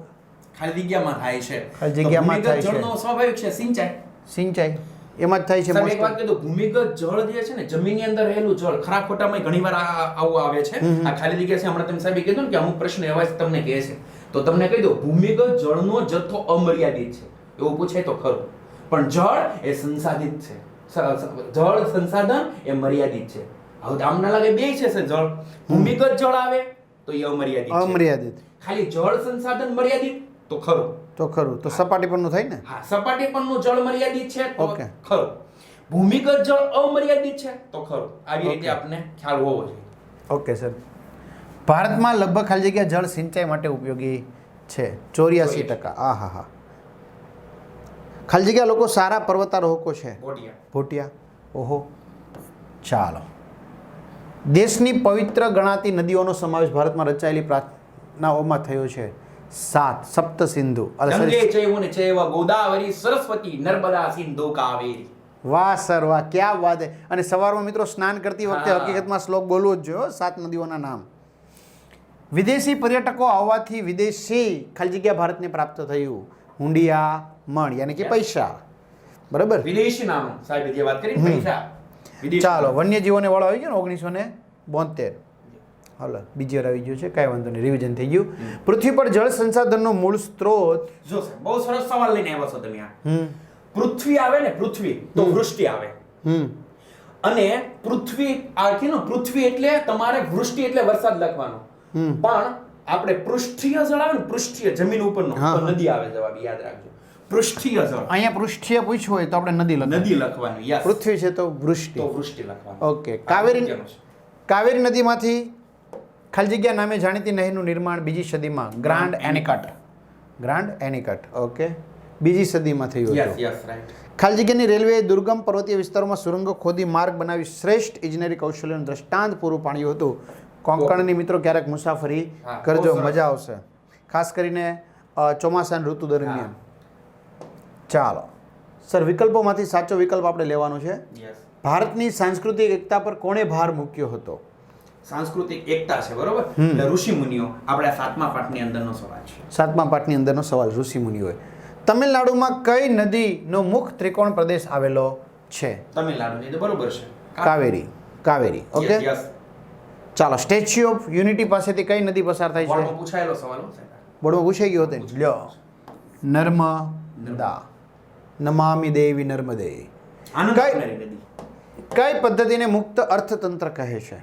ખાલી જગ્યામાં થાય છે. ખાલી જગ્યામાં તો થાય ભૂમિગત છે. જળનો સ્વાભાવિક છે સિંચાઈ. સિંચાઈ એમાં જ થાય છે સાહેબ, એક most વાત કહી દઉં, ભૂમિગત જળ જે છે ને જમીનની અંદર રહેલું જળ ખરા ખોટામાં ઘણીવાર આવું આવે છે. આ ખાલી જગ્યા છે હમણાં તમે સાહેબે કીધું ને કે અમુક પ્રશ્ન એવા જ તમને કહે છે તો તમને કહી દઉં, ભૂમિગત જળનો જથ્થો અમર્યાદિત છે એવું પૂછાય તો ખરું, પણ જળ એ સંસાધિત છે. જળ સંસાધન એ મર્યાદિત છે. હવે તો આમ ના લાગે બે છે જળ. ભૂમિગત જળ આવે તો એ અમર્યાદિત છે. અમર્યાદિત. ખાલી જળ સંસાધન મર્યાદિત તો ખરું. તો ખરું, તો સપાટી પરનું થાય ને. હા, સપાટી પરનું જળ મર્યાદિત છે તો Okay. ખરું. ભૂમિગત જળ અમર્યાદિત છે તો ખરું. આવી રીતે Okay. આપને ખ્યાલ હોવો જોઈએ. Okay sir. ભારતમાં લગભગ ખાલી જગ્યા જળ સિંચાઈ માટે ઉપયોગી છે 84%. આ હા હા. ખાલી જગ્યા લોકો સારા પર્વતારોહકો છે. ભોટિયા. ઓહો. ચાલો. દેશની પવિત્ર ગણાતી નદીઓનો સમાવેશ ભારતમાં રચાયેલી પ્રાર્થનાઓમાં થયો છે 7. સપ્ત સિંધુ. ગંગે ચૈવ ચૈવ ગોદાવરી સરસ્વતી નર્મદા સિંધુ કાવેરી. વાહ સર વાહ, ક્યાં વાત છે. અને સવારમાં મિત્રો સ્નાન કરતી વખતે હકીકતમાં શ્લોક બોલવો જ જોઈએ. 7 નદીઓના નામ. વિદેશી પર્યટકો આવવાથી વિદેશી ખાલી જગ્યા ભારતને પ્રાપ્ત થયું હુંડિયા મણ યાની કે પૈસા. બરાબર. વિદેશી નામ સાહેબ જે વાત કરી પૈસા. ચાલો, વન્યજીવોને વાળો આવી ગયો ને 1972. હાલો બીજી વાર આવી ગયું છે, કાંઈ વાંધો નહીં, રિવિઝન થઈ ગયું. પૃથ્વી પર જળ સંસાધનનો મૂળ સ્ત્રોત. જો સાહેબ બહુ સરસ સવાલ લઈને આવ્યા છો તમે આ. પૃથ્વી આવે ને પૃથ્વી તો વૃષ્ટિ આવે. અને પૃથ્વી આ કે પૃથ્વી એટલે તમારે વૃષ્ટિ એટલે વરસાદ લખવાનો. પણ આપણે પૃષ્ઠીય જળ આવે ને પૃષ્ઠીય જમીન ઉપરનો તો નદી આવે. જવાબ યાદ રાખજો, પૃષ્ઠીય જળ. અહીંયા પૃષ્ઠીય પૂછ્યું હોય તો આપણે નદી લખવાની. યસ. પૃથ્વી છે તો વૃષ્ટિ લખવાની. ઓકે. કાવેરી નદીમાંથી ખાલી જગ્યા નામે જાણીતી નહેરનું નિર્માણ 2જી સદીમાં ગ્રાન્ડ એનિકટ. ઓકે, 2જી સદીમાં થયું હતું. Yes right. ખાલી જગ્યાની રેલવે દુર્ગમ પર્વતીય વિસ્તારોમાં સુરંગો ખોદી માર્ગ બનાવી શ્રેષ્ઠ ઇજનેરી કૌશલ્યનું દ્રષ્ટાંત પૂરું પાડ્યું હતું. કોંકણની મિત્રો ક્યારેક મુસાફરી કરજો, મજા આવશે, ખાસ કરીને ચોમાસાની ઋતુ દરમિયાન. ચાલો સર, વિકલ્પોમાંથી સાચો વિકલ્પ આપણે લેવાનો છે. ભારતની સાંસ્કૃતિક એકતા પર કોણે ભાર મૂક્યો હતો? સાંસ્કૃતિક એકતા છે, બરોબર. એટલે ઋષિ મુનિઓ. આપણે 7મા પાઠની અંદરનો સવાલ છે. 7મા પાઠની અંદરનો સવાલ ઋષિ મુનિઓએ. તમિલનાડુમાં કઈ નદીનો મુખ ત્રિકોણ પ્રદેશ આવેલો છે? તમિલનાડુ. બરોબર છે, કાવેરી. ઓકે. ચાલો, સ્ટેચ્યુ ઓફ યુનિટી પાસેથી કઈ નદી પસાર થાય છે? બોર્ડમાં પૂછાયેલો સવાલ છે. બોર્ડમાં પૂછાઈ ગયો હતો. લ્યો, નર્મદા. નમામિ દેવી નર્મદે. કઈ પદ્ધતિને મુક્ત અર્થતંત્ર કહે છે?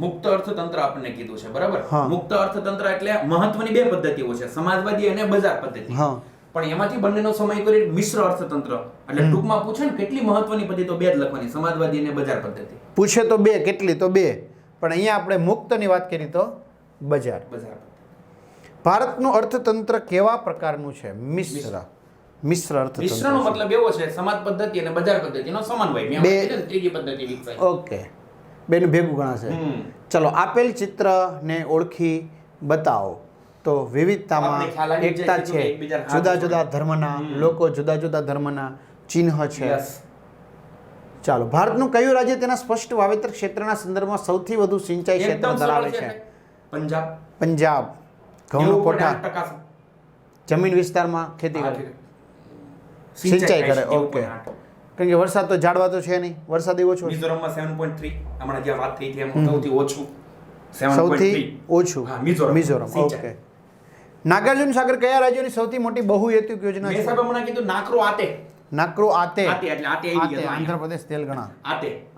મુક્ત અર્થતંત્ર આપણને કીધું છે, બરાબર. મુક્ત અર્થતંત્ર એટલે મહત્વની 2 પદ્ધતિઓ છે, સમાજવાદી અને બજાર પદ્ધતિ. પણ એમાંથી બંનેનો સમય કરી મિશ્ર અર્થતંત્ર. એટલે ટૂંકમાં પૂછે ને કેટલી મહત્વની પદ્ધતિ તો 2 જ લખવાની, સમાજવાદી અને બજાર પદ્ધતિ. પૂછે તો 2, કેટલી તો 2, પણ અહીંયા આપણે મુક્તની વાત કરી તો બજાર. ભારતનું અર્થતંત્ર કેવા પ્રકારનું છે? મિશ્ર અર્થતંત્ર. મિશ્રનો મતલબ એવો છે સમાજ પદ્ધતિ અને બજાર પદ્ધતિનો સમન્વય. ત્રીજી પદ્ધતિ વિકસાઈ. ઓકે, બેનું ભેગું ગણાશે. ચલો, આપેલ ચિત્રને ઓળખી બતાવો. તો વિવિધતામાં એકતા છે. જુદા જુદા ધર્મના લોકો, જુદા જુદા ધર્મના ચિહ્ન છે. ચાલો, ભારતનું કયું રાજ્ય તેના સ્પષ્ટ વાવેતર ક્ષેત્રના સંદર્ભમાં સૌથી વધુ સિંચાઈ ક્ષેત્ર ધરાવે છે? પંજાબ. ઘઉંનો કોઠા. જમીન વિસ્તારમાં ખેતી કરે, સિંચાઈ કરે. ઓકે, કારણ કે વરસાદ તો ઝાડવા તો છે નહીં, વરસાદ એવો ઓછો. મિઝોરમમાં 7.3 હમણાં જે વાત થઈ હતી એમાં સૌથી ઓછું. સૌથી ઓછું મિઝોરમ. ઓકે. નાગાર્જુન સાગર કયા રાજ્યની સૌથી મોટી બહુહેતુક યોજના છે? મેં સાહેબ હમણાં કીધું નાક્રો આતે. આંધ્રપ્રદેશ તેલંગાણા.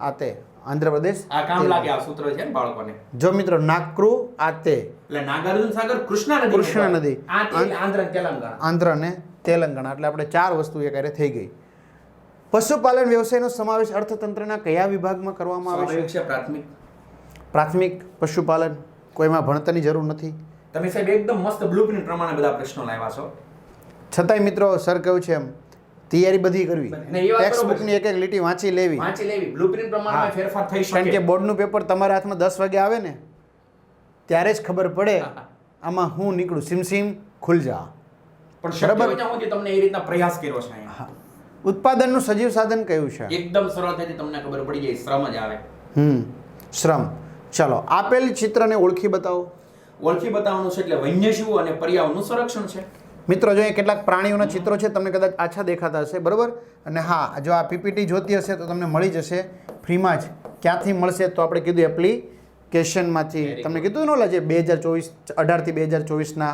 આતે આંધ્રપ્રદેશ. આ કામ લાગે આ સૂત્ર છે ને બાળકોને. જો મિત્રો, નાક્રો આતે એટલે નાગાર્જુન સાગર કૃષ્ણા નદી. આંધ્ર અને તેલંગાણા. એટલે આપણે 4 વસ્તુ એક હારે થઈ ગઈ. પશુપાલન વ્યવસાયનો સમાવેશ અર્થતંત્રના કયા વિભાગમાં કરવામાં આવે છે? પ્રાથમિક પશુપાલન. કોઈમાં ભણતરની જરૂર નથી. તમે સાહેબ એકદમ મસ્ત બ્લુપ્રિન્ટ પ્રમાણે બધા પ્રશ્નો લાવ્યા છો. છતાંય મિત્રો સર કહ્યું છે એમ તૈયારી બધી કરવી, ટેક્સ્ટ બુકની એક લીટી વાંચી લેવી. બ્લુપ્રિન્ટ પ્રમાણે ફેરફાર થઈ શકે. કારણ કે બોર્ડનું પેપર તમારા હાથમાં 10 વાગે આવે ને ત્યારે જ ખબર પડે આમાં હું નીકળું. સિમ ખુલ જા. પણ બરાબર તમને એ રીતના પ્રયાસ કર્યો છે અહીંયા. ઉત્પાદનનું સજીવ સાધન કયું છે? એકદમ સરળતાથી તમને ખબર પડી જાય, શ્રમ જ આવે. શ્રમ. ચલો, આપેલ ચિત્રને ઓળખી બતાવો. ઓળખી બતાવવાનું છે એટલે વન્યજીવો અને પર્યાવરણનું સંરક્ષણ છે. મિત્રો, જો કેટલાક પ્રાણીઓના ચિત્રો છે, તમને કદાચ આછા દેખાતા હશે, બરોબર. અને હા, જો આ પીપીટી જોતી હશે તો તમને મળી જશે ફ્રીમાં જ. ક્યાંથી મળશે તો આપણે કીધું એપ્લિકેશનમાંથી. તમને કીધું ને ઓલા જે 2024 18 થી 2024ના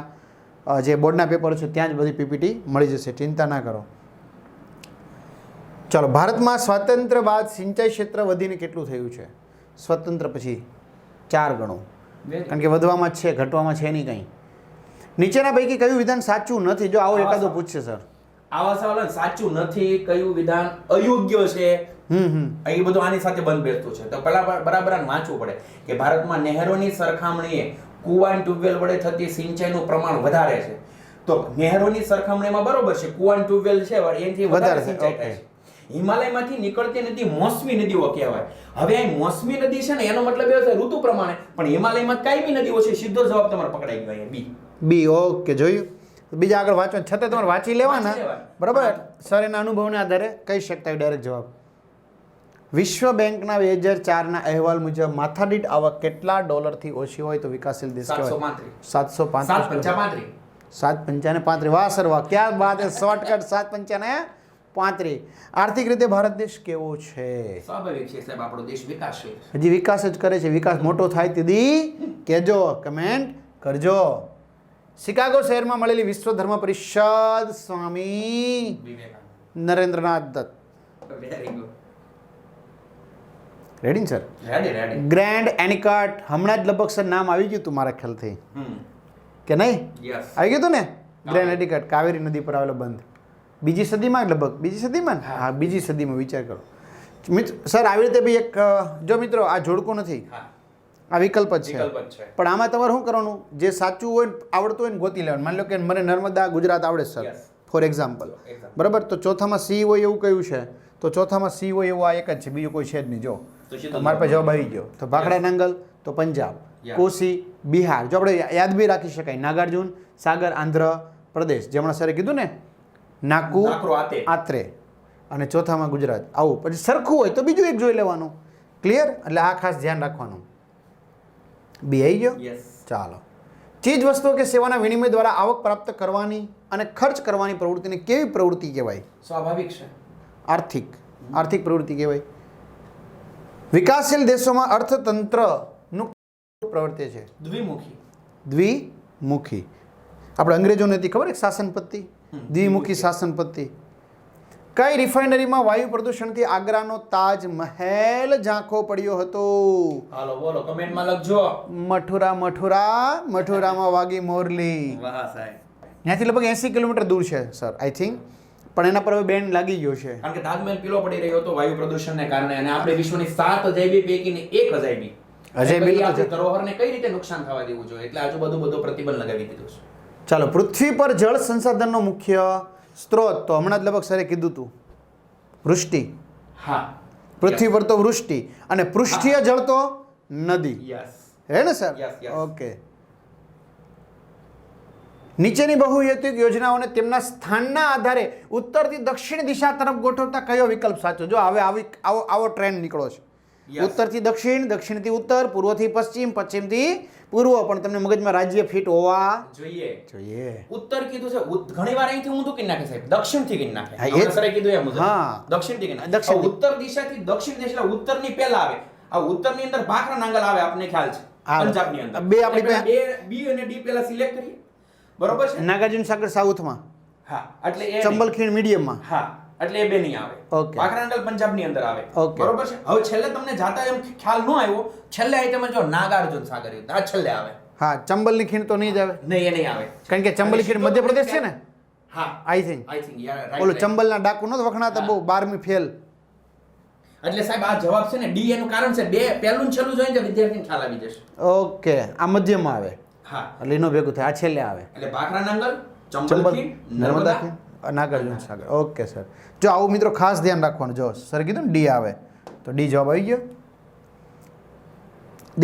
જે બોર્ડના પેપર છે ત્યાં જ બધી પીપીટી મળી જશે, ચિંતા ના કરો. ચાલો, ભારતમાં સ્વાતંત્ર્ય બાદ સિંચાઈ ક્ષેત્ર વધીને કેટલું થયું છે? સ્વતંત્ર પછી 4 ગણું. કારણ કે વધવામાં જ છે, ઘટવામાં છે નહીં કંઈ. નીચેના પૈકી કયું વિધાન સાચું નથી? જો આવો એકાદો પૂછશે સર. આવા સવાલ સાચું નથી, કયું વિધાન અયોગ્ય છે, એ બધું આની સાથે બંધ બેસતું છે. તો પેલા બરાબર વાંચવું પડે કે ભારતમાં નહેરોની સરખામણીએ કુવા અને ટ્યુબવેલ વડે થતી સિંચાઈનું પ્રમાણ વધારે છે. તો નહેરોની સરખામણીમાં બરોબર છે, કુવા અને ટ્યુબવેલ છે એનાથી વધારે સિંચાઈ થાય છે. હિમાલયમાંથી નીકળતી નદી મોસમી નદીઓ કહેવાય. હવે આ મોસમી નદી છે ને એનો મતલબ એ છે ઋતુ પ્રમાણે, પણ હિમાલયમાં કાયમી નદીઓ છે. સીધો જવાબ તમારે પકડાઈ ગયો અહીંયા, બી. બી. ઓકે, જોયું. બીજા આગળ વાંચો, છતાં તમારે વાંચી લેવાના, બરાબર. સર એના અનુભવના આધારે કહી શકતા હોય ડાયરેક્ટ જવાબ. વિશ્વ બેંકના 2004ના અહેવાલ મુજબ માથાદીઠ આવક કેટલા ડોલરથી ઓછી હોય તો વિકાસશીલ દેશ કહેવાય? 735. 755. વાહ સર વાહ, ક્યાં બાત હે, શોર્ટકટ 755. આર્થિક રીતે ભારત દેશ કેવો છે? સ્વાભાવિક છે સાહેબ, આપણો દેશ વિકાસશીલ છે. હજી વિકાસ જ કરે છે. વિકાસ મોટો થાય તેથી કહેજો, કમેન્ટ કરજો. શિકાગો શહેરમાં મળેલી વિશ્વ ધર્મ પરિષદ Swami Vivekananda. Narendranath Datta. Very good. Ready ને સર? રેડી. ગ્રેન્ડ એનિકટ હમણાં જ લગભગ સર નામ આવી ગયું હતું મારા ખ્યાલથી, કે નહીં? યસ. આવી ગયું હતું ને? ગ્રેન્ડ એનિકટ કાવેરી નદી પર આવેલો બંધ. બીજી સદીમાં લગભગ, બીજી સદીમાં ને? હા, બીજી સદીમાં. વિચાર કરો મિત્ર. સર આવી રીતે ભાઈ એક, જો મિત્રો આ જોડકું નથી, આ વિકલ્પ જ છે. પણ આમાં તમારે શું કરવાનું, જે સાચું હોય આવડતું હોય ને ગોતી લેવાનું. માની લો કે મને નર્મદા ગુજરાત આવડે સર, ફોર એક્ઝામ્પલ, બરાબર. તો ચોથામાં સી હોય એવું કયું છે, તો ચોથામાં સી હોય એવું આ એક જ છે, બીજું કોઈ છે જ નહીં. જો તો મારા પાસે જવાબ આવી ગયો. તો ભાખડા નાંગલ તો પંજાબ, કોસી બિહાર, જો આપણે યાદ બી રાખી શકાય. નાગાર્જુન સાગર આંધ્ર પ્રદેશ, જે હમણાં સરે કીધું ને, નાકુ આત્રે, અને ચોથામાં ગુજરાત. આવું પછી સરખું હોય તો બીજું એક જોઈ લેવાનું. ક્લિયર? એટલે આ ખાસ ધ્યાન રાખવાનું. બી આવી ગયો? ચાલો. ચીજ વસ્તુઓ કે સેવાના વિનિમય દ્વારા આવક પ્રાપ્ત કરવાની અને ખર્ચ કરવાની પ્રવૃત્તિને કેવી પ્રવૃત્તિ કહેવાય? સ્વાભાવિક છે. આર્થિક પ્રવૃત્તિ કહેવાય. વિકાસશીલ દેશોમાં અર્થતંત્રનું પ્રવૃત્તિ છે દ્વિમુખી. આપણે અંગ્રેજોને હતી ખબર એક શાસન પદ્ધતિ, દ્વિમુખી શાસન પદ્ધતિ. કઈ રિફાઇનરીમાં વાયુ પ્રદૂષણથી આગ્રાનો તાજ મહેલ ઝાંખો પડ્યો હતો? હાલો બોલો, કમેન્ટમાં લખજો. મથુરામાં વાગી મોરલી. વાહ સાહેબ. ત્યાંથી લગભગ 80 કિલોમીટર દૂર છે સર, આઈ થિંક. પણ એના પર હવે બેન લાગી ગયો છે, કારણ કે તાજમહેલ પીળો પડી રહ્યો હતો વાયુ પ્રદૂષણને કારણે. અને આપણે વિશ્વની 7 અજાયબી પૈકીની એક અજાયબી ધરોહરને કઈ રીતે નુકસાન થવા દેવું જોઈએ, એટલે આજુબાજુ બધો પ્રતિબંધ લગાવી દીધો છે. ચાલો. પૃથ્વી પર જળ સંસાધનનો મુખ્ય સ્ત્રોત, તો હમણાં જ લગભગ સરે કીધું હતું, વૃષ્ટિ. હા, પૃથ્વી પર તો વૃષ્ટિ, અને પૃષ્ઠીય જળ તો નદી. યસ. હે ને સર? ઓકે. નીચેની બહુહેતુક યોજનાઓને તેમના સ્થાનના આધારે ઉત્તરથી દક્ષિણ દિશા તરફ ગોઠવતા કયો વિકલ્પ સાચો? જો હવે આવો ટ્રેન્ડ નીકળો છે. ઉત્તરથી દક્ષિણ, દક્ષિણથી ઉત્તર, પૂર્વથી પશ્ચિમ, પશ્ચિમથી પૂર્વ. પણ તમને મગજમાં રાજ્ય ફિટ હોવા જોઈએ. ઉત્તર કીધું છે, ઘણી વાર અહીંથી ઊંધું કરી નાખે સાહેબ, દક્ષિણથી કરી નાખે. સરે કીધું એમ મુજબ દક્ષિણથી કરી નાખે. ઉત્તર દિશાથી દક્ષિણ દિશા, ઉત્તરની પહેલા આવે. આ ઉત્તરની અંદર ભાખરા નાંગલ આવે, આપણને ખ્યાલ છે. પંજાબની અંદર બે આપણી બે બી અને ડી પહેલા સિલેક્ટ કરીએ, બરોબર છે. નાગાર્જુન સાગર સાઉથમાં, હા, એટલે એ ચંબલ ખીણ મીડિયમમાં, હા, એટલે એ બે નહીં આવે. ઓકે. ભાખરાનાંગલ પંજાબની અંદર આવે, ઓકે, બરોબર છે. હવે છેલ્લે તમને જાતા એમ ખ્યાલ ન આવ્યો, છેલ્લે આઈટમ જો નાગાર્જુન સાગર, આ છેલ્લે આવે. હા, ચંબલની ખીણ તો નહીં જ આવે. નહીં, એ નહીં આવે, કારણ કે ચંબલની ખીણ મધ્યપ્રદેશ છે ને. હા, આઈ થિંક ઓલું ચંબલના ડાકુ નતો વખણાતા બહુ, 12મી ફેલ. એટલે સાહેબ આ જવાબ છે ને ડી, એનું કારણ છે બે પહેલું છેલ્લું જોઈને વિદ્યાર્થીને ખ્યાલ આવી જશે. ઓકે. આ મધ્યમાં આવે. હા, એટલે એનો ભેગું થાય. આ છેલ્લે આવે. એટલે ભાખરાનાંગલ, ચંબલ, નર્મદા ખીણ, નાગાર્જુન સાગર. Okay sir. જો આવું મિત્રો ખાસ ધ્યાન રાખવાનું. જો સર કીધું ને ડી આવે, તો ડી જવાબ આવી ગયો.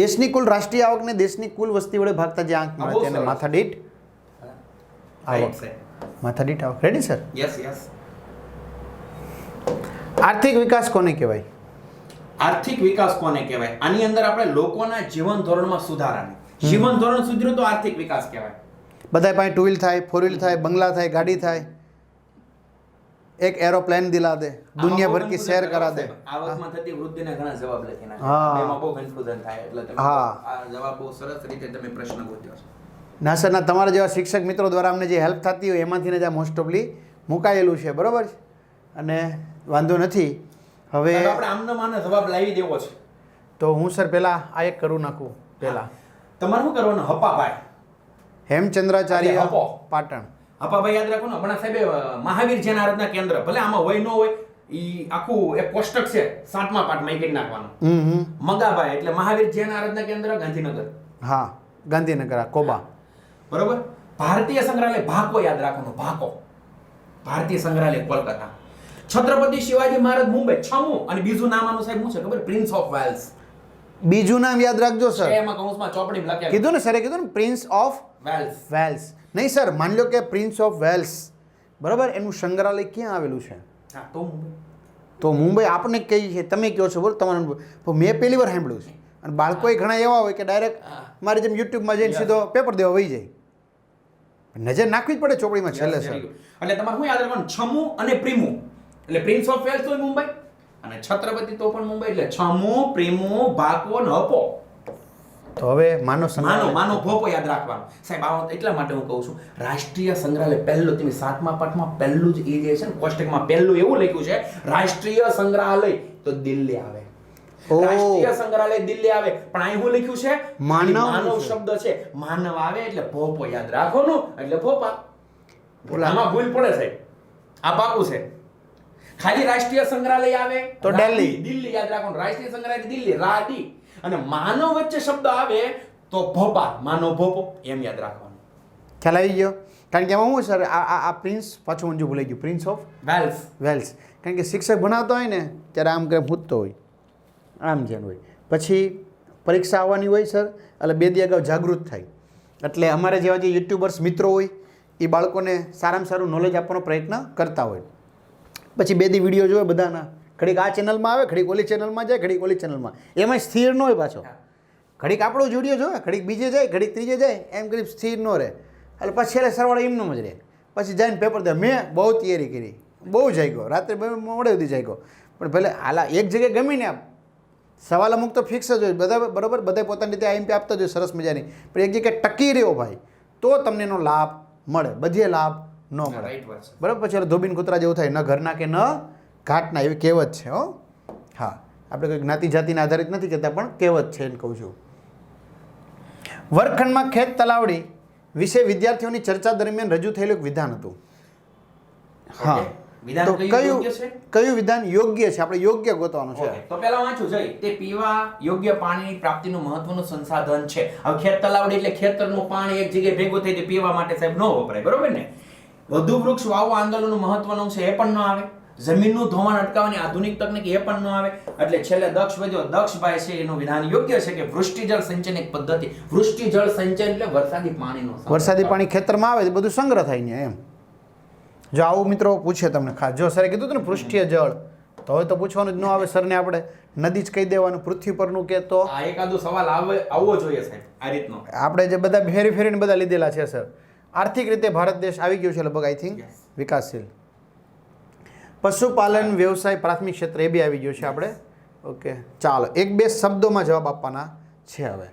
દેશની કુલ રાષ્ટ્રીય આવકને દેશની કુલ વસ્તી વડે ભાગતા જે આંક મળે તેને માથાદીઠ આવક. માથાદીઠ આવક. Ready sir? Yes, yes. આર્થિક વિકાસ કોને કહેવાય? આર્થિક વિકાસ કોને કહેવાય? આની અંદર આપણે લોકોના જીવન ધોરણમાં સુધારાને, જીવન ધોરણ સુધર્યું તો આર્થિક વિકાસ કહેવાય. બધા પાસે 2 વ્હીલ થાય, 4 વ્હીલ થાય, બંગલા થાય, ગાડી થાય, એક એરોપ્લેન દિલા દે, દુનિયા ભર કી સૈર કરા દે. આવકમાં થતી વૃદ્ધિને ઘણા જવાબ લખી નાખ્યા. એમાં બહુ કન્ફ્યુઝન થાય, એટલે તમે આ જવાબ બહુ સરસ રીતે તમે પ્રશ્ન પૂછ્યો છે. ના સર, ના, તમારા જેવા શિક્ષક મિત્રો દ્વારા અમને જે હેલ્પ થતી હોય એમાંથી જ આ મોસ્ટ ઓફલી મુકાયેલું છે, બરોબર છે. અને વાંધો નથી. હવે આપણે આમનો માનો જવાબ લાવી દેવો છે, તો હું સર પહેલા આ એક કરું નાખું. પહેલા તમારે શું કરવાનું? હપાભાઈ હેમચંદ્રાચાર્ય પાટણ. હપાભાઈ યાદ રાખો ને, હમણાં સાહેબ મહાવીર જૈન આરાધના કેન્દ્ર, ભલે આમાં હોય ન હોય, ઈ આખું એક કોષ્ટક છે 7મા પાઠમાં કરી નાખવાનું. મગાભાઈ એટલે મહાવીર જૈન આરાધના કેન્દ્ર, ગાંધીનગર. હા, ગાંધીનગર આ કોબા. બરોબર. ભારતીય સંગ્રહાલય ભાકો યાદ રાખવાનું, ભાકો. ભારતીય સંગ્રહાલય કોલકાતા. છત્રપતિ શિવાજી મહારાજ મુંબઈ, છમુ. અને બીજું નામ આનું સાહેબ શું છે ખબર? Prince of Wales. બીજું નામ યાદ રાખજો સર. એમાં કૌંસમાં ચોપડીમાં લખેલું. કીધું ને સરે, કીધું ને પ્રિન્સ ઓફ વેલ્સ. વેલ્સ. નહીં સર, માની લો કે પ્રિન્સ ઓફ વેલ્સ, બરાબર, એનું સંગ્રહાલય ક્યાં આવેલું છે? હા, તો મુંબઈ. તો મુંબઈ આપણે કઈ છે, તમે કહો છો બોલો તમારું અનુભવ. પણ મેં પહેલી વાર સાંભળ્યું છે. અને બાળકોએ ઘણા એવા હોય કે ડાયરેક્ટ મારે જેમ યુટ્યુબમાં જઈને સીધો પેપર દેવા વહી જાય. નજર નાખવી જ પડે ચોપડીમાં છેલ્લે સર. એટલે તમારે શું યાદ રાખવાનું? છમુ અને પ્રીમુ. એટલે પ્રિન્સ ઓફ વેલ્સ તો મુંબઈ અને છત્રપતિ તો પણ મુંબઈ. એટલે છમુ, પ્રીમુ, ભાકો અને હપો. તો હવે માનો માનો ભોપો યાદ રાખવાનો સાહેબ. આ એટલા માટે હું કહું છું, રાષ્ટ્રીય સંગ્રહાલય પહેલું, તમે 7મા પાઠમાં પહેલું જ એ જે છે ને કોષ્ટકમાં પહેલું એવું લખ્યું છે, રાષ્ટ્રીય સંગ્રહાલય તો દિલ્હી આવે. રાષ્ટ્રીય સંગ્રહાલય દિલ્હી આવે. પણ અહીં શું લખ્યું છે? માનવ શબ્દ છે. માનવ આવે એટલે ભોપો યાદ રાખવાનું, એટલે ભોપા. આમાં ભૂલ પડે સાહેબ, આ પાકું છે. ખાલી રાષ્ટ્રીય સંગ્રહાલય આવે તો દિલ્હી યાદ રાખવાનું. રાષ્ટ્રીય સંગ્રહાલય દિલ્હી, રાડી. અને માનવ વચ્ચે શબ્દ આવે તો ભોપા, માનવ ભોપો, એમ યાદ રાખવાનું. ખ્યાલ આવી ગયો? કારણ કે એમાં શું સર, આ પ્રિન્સ, પાછું મંજુ ભૂલાઈ ગયું, પ્રિન્સ ઓફ વેલ્સ. કારણ કે શિક્ષક ભણાવતો હોય ને ત્યારે આમ કરે મૂતતો હોય, આમ જેમ હોય. પછી પરીક્ષા આવવાની હોય સર, એટલે 2 દી અગાઉ જાગૃત થાય. એટલે અમારે જેવા જે યુટ્યુબર્સ મિત્રો હોય એ બાળકોને સારામાં સારું નોલેજ આપવાનો પ્રયત્ન કરતા હોય. પછી 2 દી વિડીયો જોવે બધાના, ઘડીક આ ચેનલમાં આવે, ઘડીક ઓલી ચેનલમાં જાય, ઘડીક ઓલી ચેનલમાં. એમાં સ્થિર ન હોય પાછો. ઘડીક આપણો જ વિડીયો જોવે, ઘડીક બીજે જાય, ઘડીક ત્રીજે જાય, એમ કરી સ્થિર ન રહે. એટલે પછી છેલ્લે સરવાળે એમનો જ રહે. પછી જઈને પેપર દે. મેં બહુ તૈયારી કરી, બહુ જાગ્યો, રાત્રે મોડે સુધી જાગ્યો. પણ ભલે હાલા એક જગ્યાએ ગમીને આપ સવાલ અમુક તો ફિક્સ જ હોય, બધા બરાબર, બધા પોતાની રીતે આઈએમપી આપતા જ હોય સરસ મજાની. પણ એક જગ્યાએ ટકી રહ્યો ભાઈ, તો તમને એનો લાભ મળે, બધે લાભ ન મળે. બરાબર. પછી ધોબીન કૂતરા જેવું થાય, ન ઘરના કે ન ઘાટના, એવી કહેવત છે. હો, હા, આપણે કોઈ જ્ઞાતિ જાતિના આધારિત નથી કહેતા, પણ કહેવત છે, એને કહું છું. વર્ગખંડમાં ખેત તલાવડી વિશે વિદ્યાર્થીઓની ચર્ચા દરમિયાન રજૂ થયેલું એક વિધાન હતું. હા, તો કયું વિધાન યોગ્ય છે? આપણે યોગ્ય ગોતવાનું છે. તો પહેલા વાંચું જઈ, તે પીવા યોગ્ય પાણીની પ્રાપ્તિનું મહત્વનું સંસાધન છે. હવે ખેત તલાવડી એટલે ખેતરનું પાણી એક જગ્યાએ ભેગું થઈ તે પીવા માટે સાહેબ ન વપરાય, બરોબર ને? વધુ વૃક્ષ વાવવા આંદોલનનું મહત્વનું છે, એ પણ ન આવે. જમીનનું ધોવાણ અટકાવવાની આધુનિક તકનીક, એ પણ ન આવે. એટલે છેલ્લે દક્ષ વધ્યો. દક્ષભાઈ છે એનું વિધાન યોગ્ય છે કે વૃષ્ટિજળ સિંચન એક પદ્ધતિ. વૃષ્ટિજળ સિંચન એટલે વરસાદી પાણીનો, વરસાદી પાણી ખેતરમાં આવે, બધું સંગ્રહ થાય ને એમ. જો આવું મિત્રો પૂછે તમને, ખાસ જો સરે કીધું હતું ને પૃષ્ઠીય જળ, તો હવે તો પૂછવાનું જ ન આવે સરને. આપણે નદી જ કહી દેવાનું, પૃથ્વી પરનું કે તો આ એકાદો સવાલ આવવો જોઈએ સાહેબ આ રીતનો. આપણે જે બધા ફેરીને બધા લીધેલા છે સર. આર્થિક રીતે ભારત દેશ આવી ગયો છે લગભગ, આઈ થિંક વિકાસશીલ. પશુપાલન વ્યવસાય પ્રાથમિક ક્ષેત્ર, એ બી આવી ગયો છે આપણે. ઓકે, ચાલો 1-2 શબ્દોમાં જવાબ આપવાના છે. હવે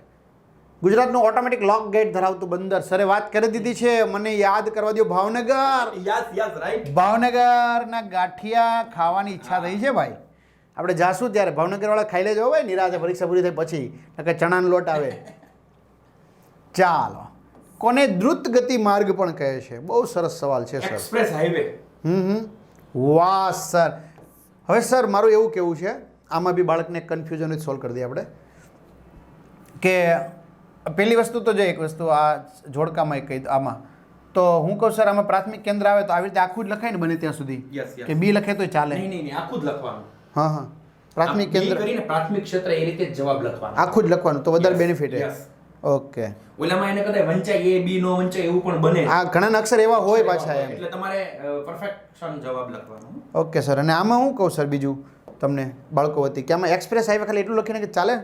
ગુજરાતનું ઓટોમેટિક લોક ગેટ ધરાવતું બંદર, સરે વાત કરી દીધી છે, મને યાદ કરવા દો. ભાવનગર. રાઈટ. ભાવનગરના ગાંઠિયા ખાવાની ઈચ્છા થઈ છે ભાઈ. આપણે જાશું ત્યારે ભાવનગર વાળા ખાઈ લેજો ભાઈ, નિરાતે પરીક્ષા પૂરી થાય પછી, નકર ચણાનો લોટ આવે. ચાલો, કોને દ્રુત ગતિ માર્ગ પણ કહે છે? બહુ સરસ સવાલ છે સર. Express highway. વાહ સર. હવે સર મારું એવું કહેવું છે, આમાં બી બાળકને કન્ફ્યુઝન સોલ્વ કરી દઈએ આપણે. કે પહેલી વસ્તુ તો જો એક વસ્તુ આ જોડકામાં એક કહી, આમાં તો હું કહું સર, આમાં પ્રાથમિક કેન્દ્ર આવે તો આવી રીતે આખું જ લખાય ને બને ત્યાં સુધી, કે બી લખે તો ચાલે? નહીં, આખું જ લખવાનું. હા, પ્રાથમિક કેન્દ્ર કરીને પ્રાથમિક ક્ષેત્ર એ રીતે જવાબ લખવાનો, આખું જ લખવાનું, તો વધારે બેનિફિટ છે. ઓકે. ઓલામાં એને કદાચ વંચાય A B નો વંચાય એવું પણ બને. આ ઘણા અક્ષર એવા હોય પાછા એમ, એટલે તમારે પરફેક્શન જવાબ લખવાનો. Okay sir. અને આમાં હું કહું સર બીજું તમને બાળકો વતી, કે આમાં એક્સપ્રેસ હાઈવે ખાલી એટલું લખીને કે ચાલે?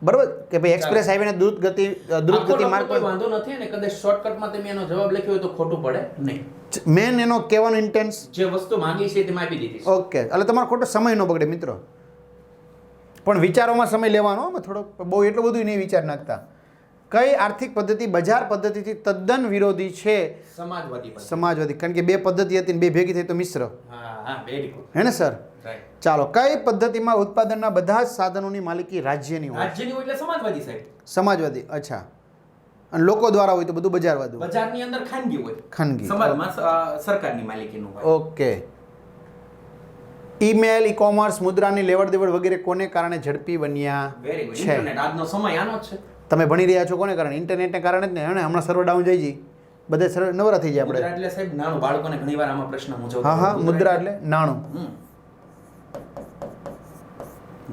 બરોબર, કે ભાઈ એક્સપ્રેસ હાઈવે ને દ્રુત ગતિ માર્ગ કોઈ વાંધો નથી. અને કદાચ શોર્ટકટમાં તમે એનો જવાબ લખ્યો હોય તો ખોટું પડે નહીં. મેન એનો કહેવાનો ઇન્ટેન્સ, જે વસ્તુ માંગી છે તેમાં આપી દીધી. ઓકે, એટલે તમારો ખોટો સમય ન બગડે મિત્રો. પણ વિચારોમાં સમય લેવાનો, થોડો બહુ એટલું બધું નહીં વિચાર નાખતા. કઈ આર્થિક પદ્ધતિ બજાર પદ્ધતિથી તદ્દન વિરોધી છે? સમાજવાદી. કારણ કે 2 પદ્ધતિ હતી ને 2 ભેગી થઈ તો મિશ્ર. હે ને સર? ચાલો, કઈ પદ્ધતિમાં ઉત્પાદનના બધા જ સાધનોની માલિકી રાજ્યની હોય? રાજ્યની હોય એટલે સમાજવાદી સાહેબ. સમાજવાદી. અચ્છા. અને લોકો દ્વારા હોય તો બધું બજારવાદી. બજારની અંદર ખાનગી હોય, ખાનગી. સમાજમાં સરકારની માલિકીનું હોય. ઓકે. ઈમેલ, ઈ કોમર્સ, મુદ્રાની લેવડ દેવડ વગેરે કોને કારણે ઝડપી બન્યા છે? ઇન્ટરનેટ આજનો સમય આનો જ છે. તમે ભણી રહ્યા છો કોને કારણે? ઇન્ટરનેટને કારણે જ ને. અને હમણાં સર્વર ડાઉન જાય છે, બધે સર્વર નવરા થઈ જાય મુદ્રા આપણે. એટલે સાહેબ નાનું, બાળકોને ઘણીવાર આમાં પ્રશ્ન મૂંઝવતો હા હા, હોય. મુદ્રા એટલે નાણું.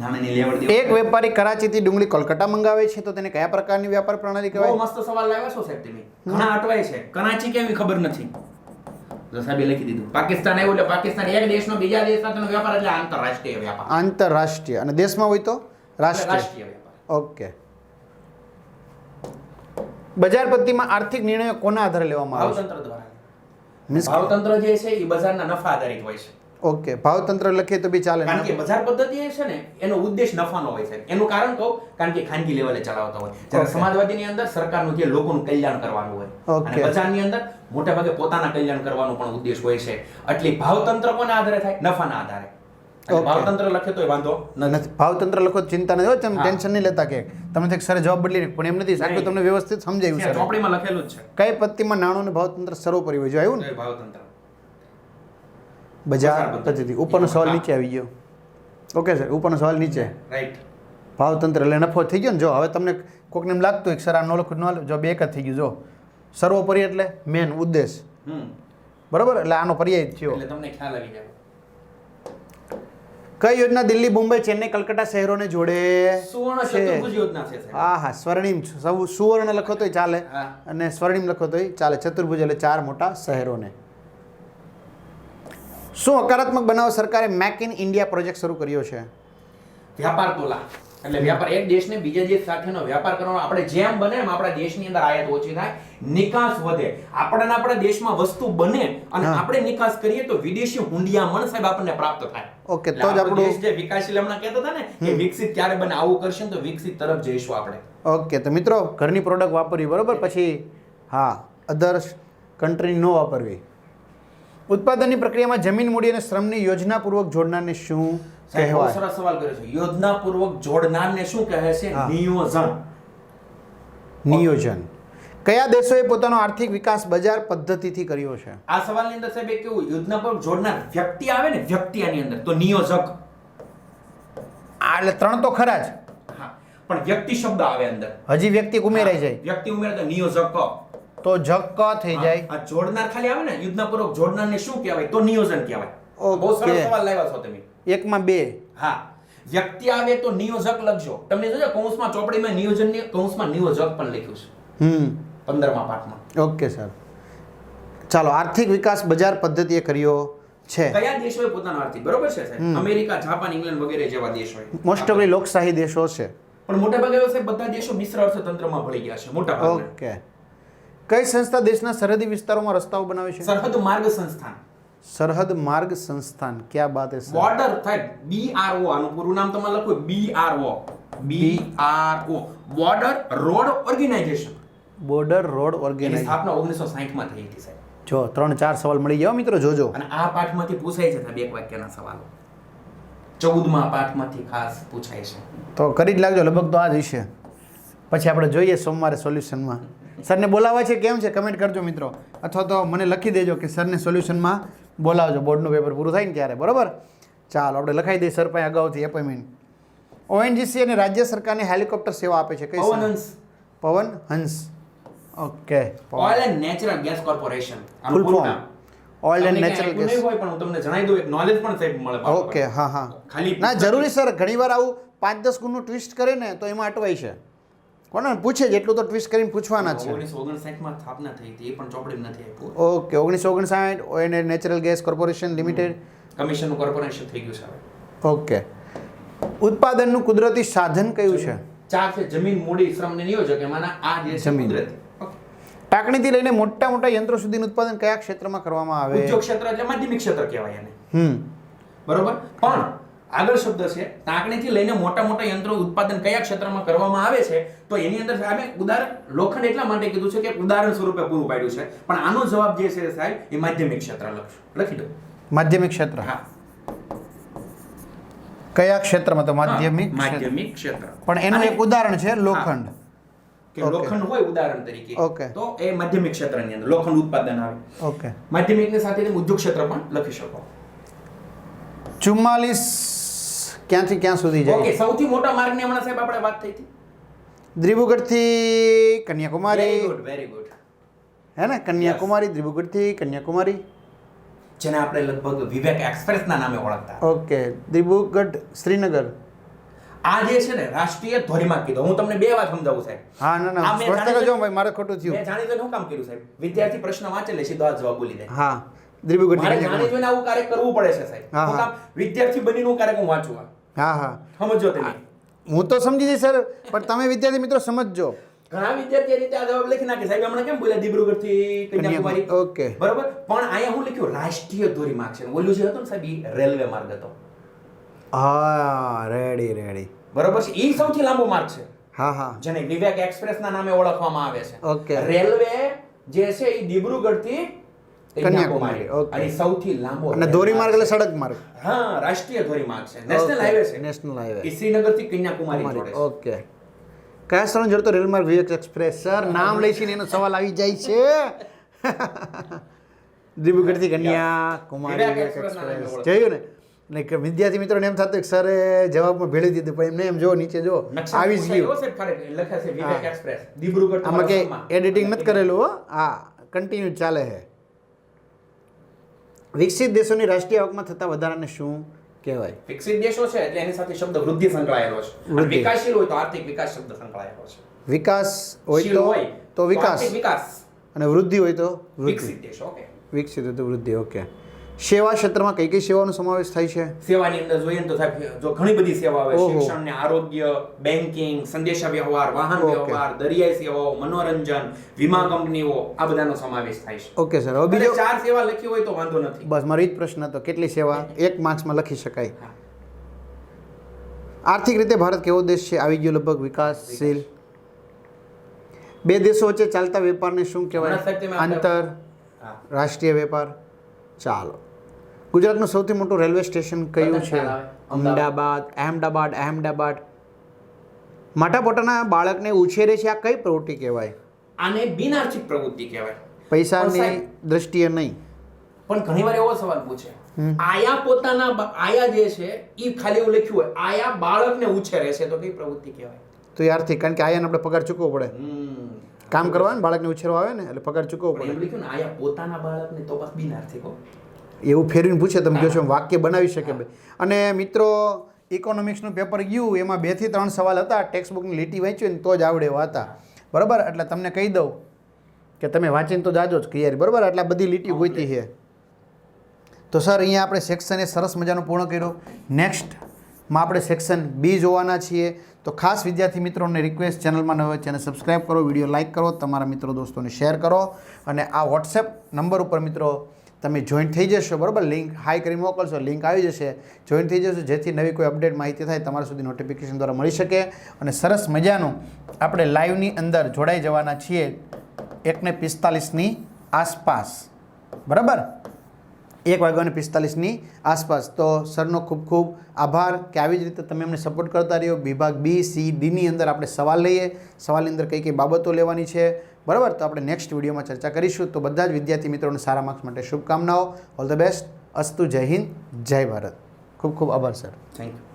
નાણાંની લેવડ દેવડ. એક વેપારી કરાચીથી ડુંગળી કોલકાતા મંગાવે છે તો તેને કયા પ્રકારની વ્યાપાર પ્રણાલી બહુ કહેવાય? મસ્ત સવાલ લાવ્યા છો સાહેબ તમે. ઘણા અટવાય છે. કરાચી કેમ એ ખબર નથી. તો સાહેબે લખી દીધું. પાકિસ્તાન આવ્યું એટલે પાકિસ્તાન એક દેશનો બીજા દેશ સાથેનો વ્યાપાર એટલે આંતરરાષ્ટ્રીય વ્યાપાર. આંતરરાષ્ટ્રીય. અને દેશમાં હોય તો રાષ્ટ્રીય. રાષ્ટ્રીય વ્યાપાર. ઓકે. બજાર પદ્ધતિમાં આર્થિક નિર્ણયો કોના આધારે લેવામાં આવે છે? ભાવતંત્ર દ્વારા. મીન્સ ભાવતંત્ર જે છે એ બજારના નફા આધારિત હોય છે. ઓકે, ભાવતંત્ર લખીએ તો બી ચાલે. કારણ કે બજાર પદ્ધતિ એ છે ને એનો ઉદ્દેશ નફાનો હોય છે. એનું કારણ કહું, કારણ કે ખાનગી લેવલે ચલાવતા હોય. જ્યારે Okay. સમાજવાદીની અંદર સરકારનું જે લોકોનું કલ્યાણ કરવાનું હોય. Okay. અને બજારની અંદર મોટે ભાગે પોતાના કલ્યાણ કરવાનો પણ ઉદ્દેશ હોય છે. એટલે ભાવતંત્ર કોના આધારે થાય? નફાના આધારે. એટલે Okay. ભાવતંત્ર લખે તોય વાંધો નથી. નથી. ભાવતંત્ર લખો તો ચિંતા નથી. તમે હા. ટેન્શન નહીં લેતા કે તમે એક સર જવાબ બદલી નાખ્યો. પણ એમ નથી. આટલું તમને વ્યવસ્થિત સમજાયું ત્યાં સર. ચોપડીમાં લખેલું જ છે. કઈ પદ્ધતિમાં નાણું અને ભાવતંત્ર સર્વોપરી હોય? જો આવ્યું ને તો એ ભાવતંત્ર. બજાર બજાર પદ્ધતિ. ઉપરનો સવાલ હા. નીચે આવી ગયો. ઓકે સર, ઉપરનો સવાલ નીચે. રાઈટ. ભાવતંત્ર એટલે નફો થઈ ગયો ને. જો હવે તમને કોકને એમ લાગતું હોય કે સર આ નો લખું ન જો બે એક જ થઈ ગયું. જો સર્વોપરી એટલે મેન ઉદ્દેશ, બરોબર? એટલે આનો પર્યાય જ થયો. એટલે તમને ખ્યાલ આવી જાય. કઈ યોજના દિલ્હી, મુંબઈ, ચેન્નઈ, કલકત્તા શહેરોને જોડે સુવર્ણ છે? ચતુર્ભુજ યોજના છે સાહેબ. હા હા, સ્વર્ણિમ. સુવર્ણ લખો તોય ચાલે હા. અને સ્વર્ણિમ લખો તોય ચાલે. ચતુર્ભુજ એટલે 4 મોટા શહેરોને. શું હકારાત્મક બનાવ સરકારે મેક ઇન ઇન્ડિયા પ્રોજેક્ટ શરૂ કર્યો છે? વ્યાપાર તોલા એટલે વ્યાપાર, એક દેશને બીજા દેશ સાથેનો વ્યાપાર કરવાનો. આપણે જેમ બને એમ આપણા દેશની અંદર આયાત ઓછી થાય, નિકાસ વધે. આપણા દેશમાં વસ્તુ બને અને હા. આપણે નિકાસ કરીએ તો વિદેશી હુંડિયામણ સાહેબ આપણને પ્રાપ્ત થાય. ઓકે, એટલે તો જ આપણો આપણું દેશ જે વિકાસશીલ હમણાં કહેતા હતા ને કે વિકસિત ક્યારે બને, આવું કરશે ને તો વિકસિત તરફ જઈશું આપણે. ઓકે. તો મિત્રો, ઘરની પ્રોડક્ટ વાપરવી, બરોબર? પછી હા, અધર કન્ટ્રી નો વાપરવી. ઉત્પાદનની પ્રક્રિયામાં જમીન, મૂડી અને શ્રમની યોજનાપૂર્વક જોડનારને શું સાહેબ, બહુ કહેવાય? સરસ સવાલ કર્યો છે. યોજનાપૂર્વક જોડનારને શું કહે છે? હા. નિયોજન. નિયોજન. કયા દેશોએ પોતાનો આર્થિક વિકાસ બજાર પદ્ધતિથી કર્યો છે? આ સવાલની અંદર સાહેબ એક કેવું, યોજનાપૂર્વક જોડનાર વ્યક્તિ આવે ને, વ્યક્તિ આની અંદર તો નિયોજક. આ એટલે 3 તો ખરા જ. હા, પણ વ્યક્તિ શબ્દ આવે અંદર. હજી વ્યક્તિ ઉમેરાઈ જાય વ્યક્તિ ઉમેરે તો નિયોજક. તો જક થઈ જાય. આ જોડનાર ખાલી આવે ને, યોજનાપૂર્વક જોડનારને શું કહેવાય? તો નિયોજન કહેવાય. ઓકે. બહુ સરસ સવાલ લાવ્યા છો તમે. 1 માં 2. હા, વ્યક્તિ આવે તો નિયોજક લખજો. તમને જોજો કૌંસમાં ચોપડીમાં નિયોજન ની કૌંસમાં નિયોજક પણ લખ્યું છે 15મા પાઠમાં. Okay sir. ચાલો, આર્થિક વિકાસ બજાર પદ્ધતિએ કર્યો છે. કયા દેશોએ પોતાનો આર્થિક, બરોબર છે સાહેબ? અમેરિકા, જાપાન, ઇંગ્લેન્ડ વગેરે જેવા દેશોએ. મોસ્ટ ઓફલી લોકશાહી દેશો છે. પણ મોટા ભાગે એવા સાહેબ બધા દેશો મિશ્ર અર્થતંત્રમાં ભળી ગયા છે મોટા ભાગે. ઓકે. કઈ સંસ્થા દેશના સરહદી વિસ્તારોમાં રસ્તાઓ બનાવે છે? સરહદ માર્ગ સંસ્થાન. સરહદ માર્ગ સંસ્થાન. ક્યાં બાત હે સર? બોર્ડર થાય BRO, આનું પૂરું નામ તમારે લખવું BRO. Border road organisation. Border road એની ઓર્ગેનાઇઝેશન. સ્થાપના 1960 માં થઈ હતી સાહેબ. જો 3-4 સવાલ મળી ગયા મિત્રો, જોજો. અને આ પાઠમાંથી પૂછાય છે સાહેબ એક વાક્યના સવાલો. 14મા પાઠમાંથી ખાસ પૂછાય છે. તો કરી જ લાગજો, લગભગ તો આ જ હશે. પછી આપણે જોઈએ સોમવારે સોલ્યુશનમાં. સરને બોલાવવા છે કેમ છે કમેન્ટ કરજો મિત્રો, અથવા તો મને લખી દેજો કે સરને સોલ્યુશનમાં બોલાવજો બોર્ડનું પેપર પૂરું થાય ને ત્યારે, બરાબર? ચાલો, આપણે લખાઈ દઈએ સર પાસે અગાઉથી એપોઇન્ટમેન્ટ. ONGC અને રાજ્ય સરકારની હેલિકોપ્ટર સેવા આપે છે કઈ? Pawan Hans. Pawan Hans. Okay. Oil and natural gas corporation. Full form oil and natural નહીં ગેસ. હોય પણ હું તમને જણાવી દઉં, એક નોલેજ પણ સાહેબ મળે. ઓકે. હા હા, ખાલી ના જરૂરી સર. ઘણીવાર આવું 5-10 ગુણનું ટ્વિસ્ટ કરે ને તો એમાં અટવાય છે. કોને પૂછે જેટલું તો ટ્વિસ્ટ કરીને પૂછવાના જ છે. 1959 માં સ્થાપના થઈ હતી, એ પણ ચોપડીમાં નથી આપ્યું. Okay. 1959 oil and natural gas corporation limited. કમિશનનું કોર્પોરેશન થઈ ગયું છે હવે. ઓકે. ઉત્પાદનનું કુદરતી સાધન કયું છે? 4 છે: જમીન, મૂડી, શ્રમ ને નિયોજક. એમાંના આ જે છે જમીન. કુદરતી. Okay. ટાંકણીથી લઈને મોટા મોટા યંત્રો સુધીનું ઉત્પાદન કયા ક્ષેત્રમાં કરવામાં આવે? ઉદ્યોગ ક્ષેત્ર એટલે માધ્યમિક ક્ષેત્ર કહેવાય એને. બરોબર. પણ આગળ શબ્દ છે ટાંકણીથી લઈને મોટા મોટા યંત્રો ઉત્પાદન કયા ક્ષેત્રમાં કરવામાં આવે છે, તો એની અંદર સાહેબ ઉદાહરણ લોખંડ એટલા માટે કીધું છે કે ઉદાહરણ સ્વરૂપે પૂરું પાડ્યું છે, પણ આનો જવાબ જે છે સાહેબ એ માધ્યમિક ક્ષેત્ર લખી દો. માધ્યમિક ક્ષેત્ર. હા, કયા ક્ષેત્રમાં? તો માધ્યમિક ક્ષેત્ર. માધ્યમિક ક્ષેત્ર. પણ એનું એક ઉદાહરણ છે લોખંડ. કે Okay. લોખંડ હોય ઉદાહરણ તરીકે, Okay. તો એ માધ્યમિક ક્ષેત્રની અંદર લોખંડ ઉત્પાદન આવે. ઓકે. માધ્યમિકની સાથે તમે ઉદ્યોગ ક્ષેત્ર પણ લખી શકો. 44 ક્યાંથી ક્યાં સુધી જાય? ઓકે, સૌથી મોટા માર્ગની હમણાં સાહેબ આપણે વાત થઈ હતી. દિબ્રુગઢથી કન્યાકુમારી, વેરી ગુડ. હે ને, કન્યાકુમારી, દિબ્રુગઢથી કન્યાકુમારી. જેને આપણે લગભગ વિવેક એક્સપ્રેસના નામે ઓળખતા. ઓકે, દિબ્રુગઢ શ્રીનગર. આ જે છે ને રાષ્ટ્રીય ધોરીમાર્ગ કીધો. હું તમને બે વાત સમજાવું સાહેબ. હા, ના ના, આ મેં સ્પષ્ટ જાણી કરજો ભાઈ, મારે ખોટું થયું. મેં જાણી જોઈને શું કામ કર્યું સાહેબ? વિદ્યાર્થી પ્રશ્ન વાંચે લે સીધો આ જવાબ બોલી દે. હા, દિબ્રુગઢથી મારે જાણી કન્યાકુમારી. જોઈને આવું કાર્ય કરવું પડે છે સાહેબ. હા, શું હા. કામ? વિદ્યાર્થી બનીને હું કાર્ય હું વાંચું આ. હા હા, સમજો તમે. હું તો સમજી જઈશ સર, પણ તમે વિદ્યાર્થી મિત્રો સમજજો. ઘણા વિદ્યાર્થી રીતે આ જવાબ લખી નાખે સાહેબ હમણાં કેમ બોલ્યા દિબ્રુગઢથી કન્યાકુમારી. ઓકે. બરોબર, પણ અહીંયા હું લખ્યું રાષ્ટ્રીય ધોરીમાર્ગ છે. ઓલું જે હતું ને સાહેબ ઈ રેલવે માર્ગ હતો. હા, રેડી રેડી. બરોબર છે, ઈ સૌથી લાંબો માર્ગ છે હા હા, જેને વિવેક એક્સપ્રેસ ના નામે ઓળખવામાં આવે છે. ઓકે. રેલવે જે છે ઈ દિબ્રુગઢથી કન્યાકુમારી, કન્યાકુમારી ઓકે. અને સૌથી લાંબો અને ધોરીમાર્ગ એટલે સડક માર્ગ. હા, રાષ્ટ્રીય ધોરીમાર્ગ છે, નેશનલ હાઈવે છે. National highway. ઈ શ્રીનગરથી કન્યાકુમારી જોડે છે. ઓકે. કયા સ્થળને જોડતો રેલમાર્ગ વિવેક એક્સપ્રેસ? સર નામ લઈશીને એનો સવાલ આવી જાય છે. દિબ્રુગઢથી કન્યાકુમારી વિવેક વિવેક એક્સપ્રેસના નામે એક્સપ્રેસ. ઓળખાય. જોયું ને, એટલે કે વિદ્યાર્થી મિત્રોને એમ થતું કે સરે જવાબમાં ભેળી દીધું, પણ એમને એમ જો નીચે જો આવી જ ગયું. સાહેબ ખરેખર લખે છે વિવેક હા. એક્સપ્રેસ દિબ્રુગઢ. આમાં કે તમારા સન્માન. એડિટિંગ નથી કરેલું હો. હા, કન્ટિન્યુ ચાલે છે. વિકસિત દેશોની રાષ્ટ્રીય આવકમાં થતા વધારાને શું કહેવાય? વિકસિત દેશો છે એટલે એની સાથે શબ્દ વૃદ્ધિ સંકળાયેલો છે. અને વૃદ્ધિ. વિકાસશીલ હોય તો આર્થિક વિકાસ શબ્દ સંકળાયેલો છે. વિકાસ હોય શીલ હોય તો વિકાસ, આર્થિક વિકાસ. અને વૃદ્ધિ હોય તો વૃદ્ધિ. વિકસિત દેશ. ઓકે. વિકસિત હોય તો વૃદ્ધિ. ઓકે. સેવા ક્ષેત્રમાં કઈ કઈ સેવાનો સમાવેશ થાય છે? સેવાની અંદર જોઈએ ને તો સાહેબ જો ઘણી બધી સેવા આવે. ઓહો. શિક્ષણ ને આરોગ્ય, બેન્કિંગ, સંદેશા વ્યવહાર, વાહન ઓકે. વ્યવહાર, દરિયાઈ સેવાઓ, મનોરંજન, વીમા કંપનીઓ, આ બધાનો સમાવેશ થાય છે. ઓકે સર, હવે એટલે બીજો. ચાર સેવા લખી હોય તો વાંધો નથી. બસ મારો એ જ પ્રશ્ન હતો, કેટલી સેવા એક માર્ક્સમાં લખી શકાય? હા. આર્થિક રીતે ભારત કેવો દેશ છે? આવી ગયો લગભગ વિકાસશીલ. બે દેશો વચ્ચે ચાલતા વેપારને શું કહેવાય? હમણાં સાહેબ તમે આપણે- આંતર હા. રાષ્ટ્રીય વેપાર. ચાલો, ગુજરાતનું સૌથી મોટું રેલવે સ્ટેશન કયું પતંગ છે? ખ્યાલ આવે? અમદાવાદ. માટાપોટાના બાળકને ઉછેરે છે, આ કઈ પ્રવૃત્તિ કહેવાય? આને બિનઆર્થિક પ્રવૃત્તિ કહેવાય. પૈસાની સાહેબ- દ્રષ્ટિએ નહીં. પણ ઘણીવાર એવો સવાલ પૂછે આયા પોતાના આયા જે છે ઈ ખાલી એવું લખ્યું હોય આયા બાળકને ઉછેરે છે તો કઈ પ્રવૃત્તિ કહેવાય? તો એ આર્થિક, કારણ કે આયાને આપણે પગાર ચૂકવવો પડે. કામ કરવા ને બાળકને ઉછેરવા આવે ને એટલે પગાર ચૂકવવો પણ પડે. એમ લખ્યું ને આયા પોતાના બાળકને તો પાછું બિનઆર્થિક હો. એવું ફેરવીને પૂછે, તમે કહો છો એમ વાક્ય બનાવી શકે બે. અને મિત્રો, ઇકોનોમિક્સનું પેપર ગયું એમાં 2 થી 3 સવાલ હતા, ટેક્સ્ટ બુકની લીટી વાંચ્યું ને તો જ આવડે એવા હતા. બરાબર, એટલે તમને કહી દઉં કે તમે વાંચીને તો જાજો જ ક્લિયર. બરાબર, એટલે આ બધી લીટી ગોતી છે. તો સર અહીંયા આપણે સેક્શન એ સરસ મજાનું પૂર્ણ કર્યું. નેક્સ્ટમાં આપણે સેક્શન બી જોવાના છીએ. તો ખાસ વિદ્યાર્થી મિત્રોને રિક્વેસ્ટ, ચેનલમાં ન હોય ચેનલ સબસ્ક્રાઈબ કરો, વિડીયો લાઇક કરો, તમારા મિત્રો દોસ્તોને શેર કરો, અને આ વોટ્સએપ નંબર ઉપર મિત્રો તમે જોઈન થઈ જશો. બરાબર, લિંક હાઈ કરી મોકલશો, લિંક આવી જશે, જોઈન થઈ જશો, જેથી નવી કોઈ અપડેટ માહિતી થાય તમારા સુધી નોટિફિકેશન દ્વારા મળી શકે. અને સરસ મજાનું આપણે લાઈવની અંદર જોડાઈ જવાના છીએ 1:45 આસપાસ. બરાબર, 1:45 આસપાસ. તો સરનો ખૂબ ખૂબ આભાર કે આવી જ રીતે તમે અમને સપોર્ટ કરતા રહ્યો. વિભાગ બી, સી, ડીની અંદર આપણે સવાલ લઈએ, સવાલની અંદર કઈ કઈ બાબતો લેવાની છે. બરાબર, તો આપણે નેક્સ્ટ વિડીયોમાં ચર્ચા કરીશું. તો બધા જ વિદ્યાર્થી મિત્રોને સારા માર્ક્સ માટે શુભકામનાઓ. All the best. અસ્તુ. જય હિન્દ, જય ભારત. ખૂબ ખૂબ આભાર સર. Thank you.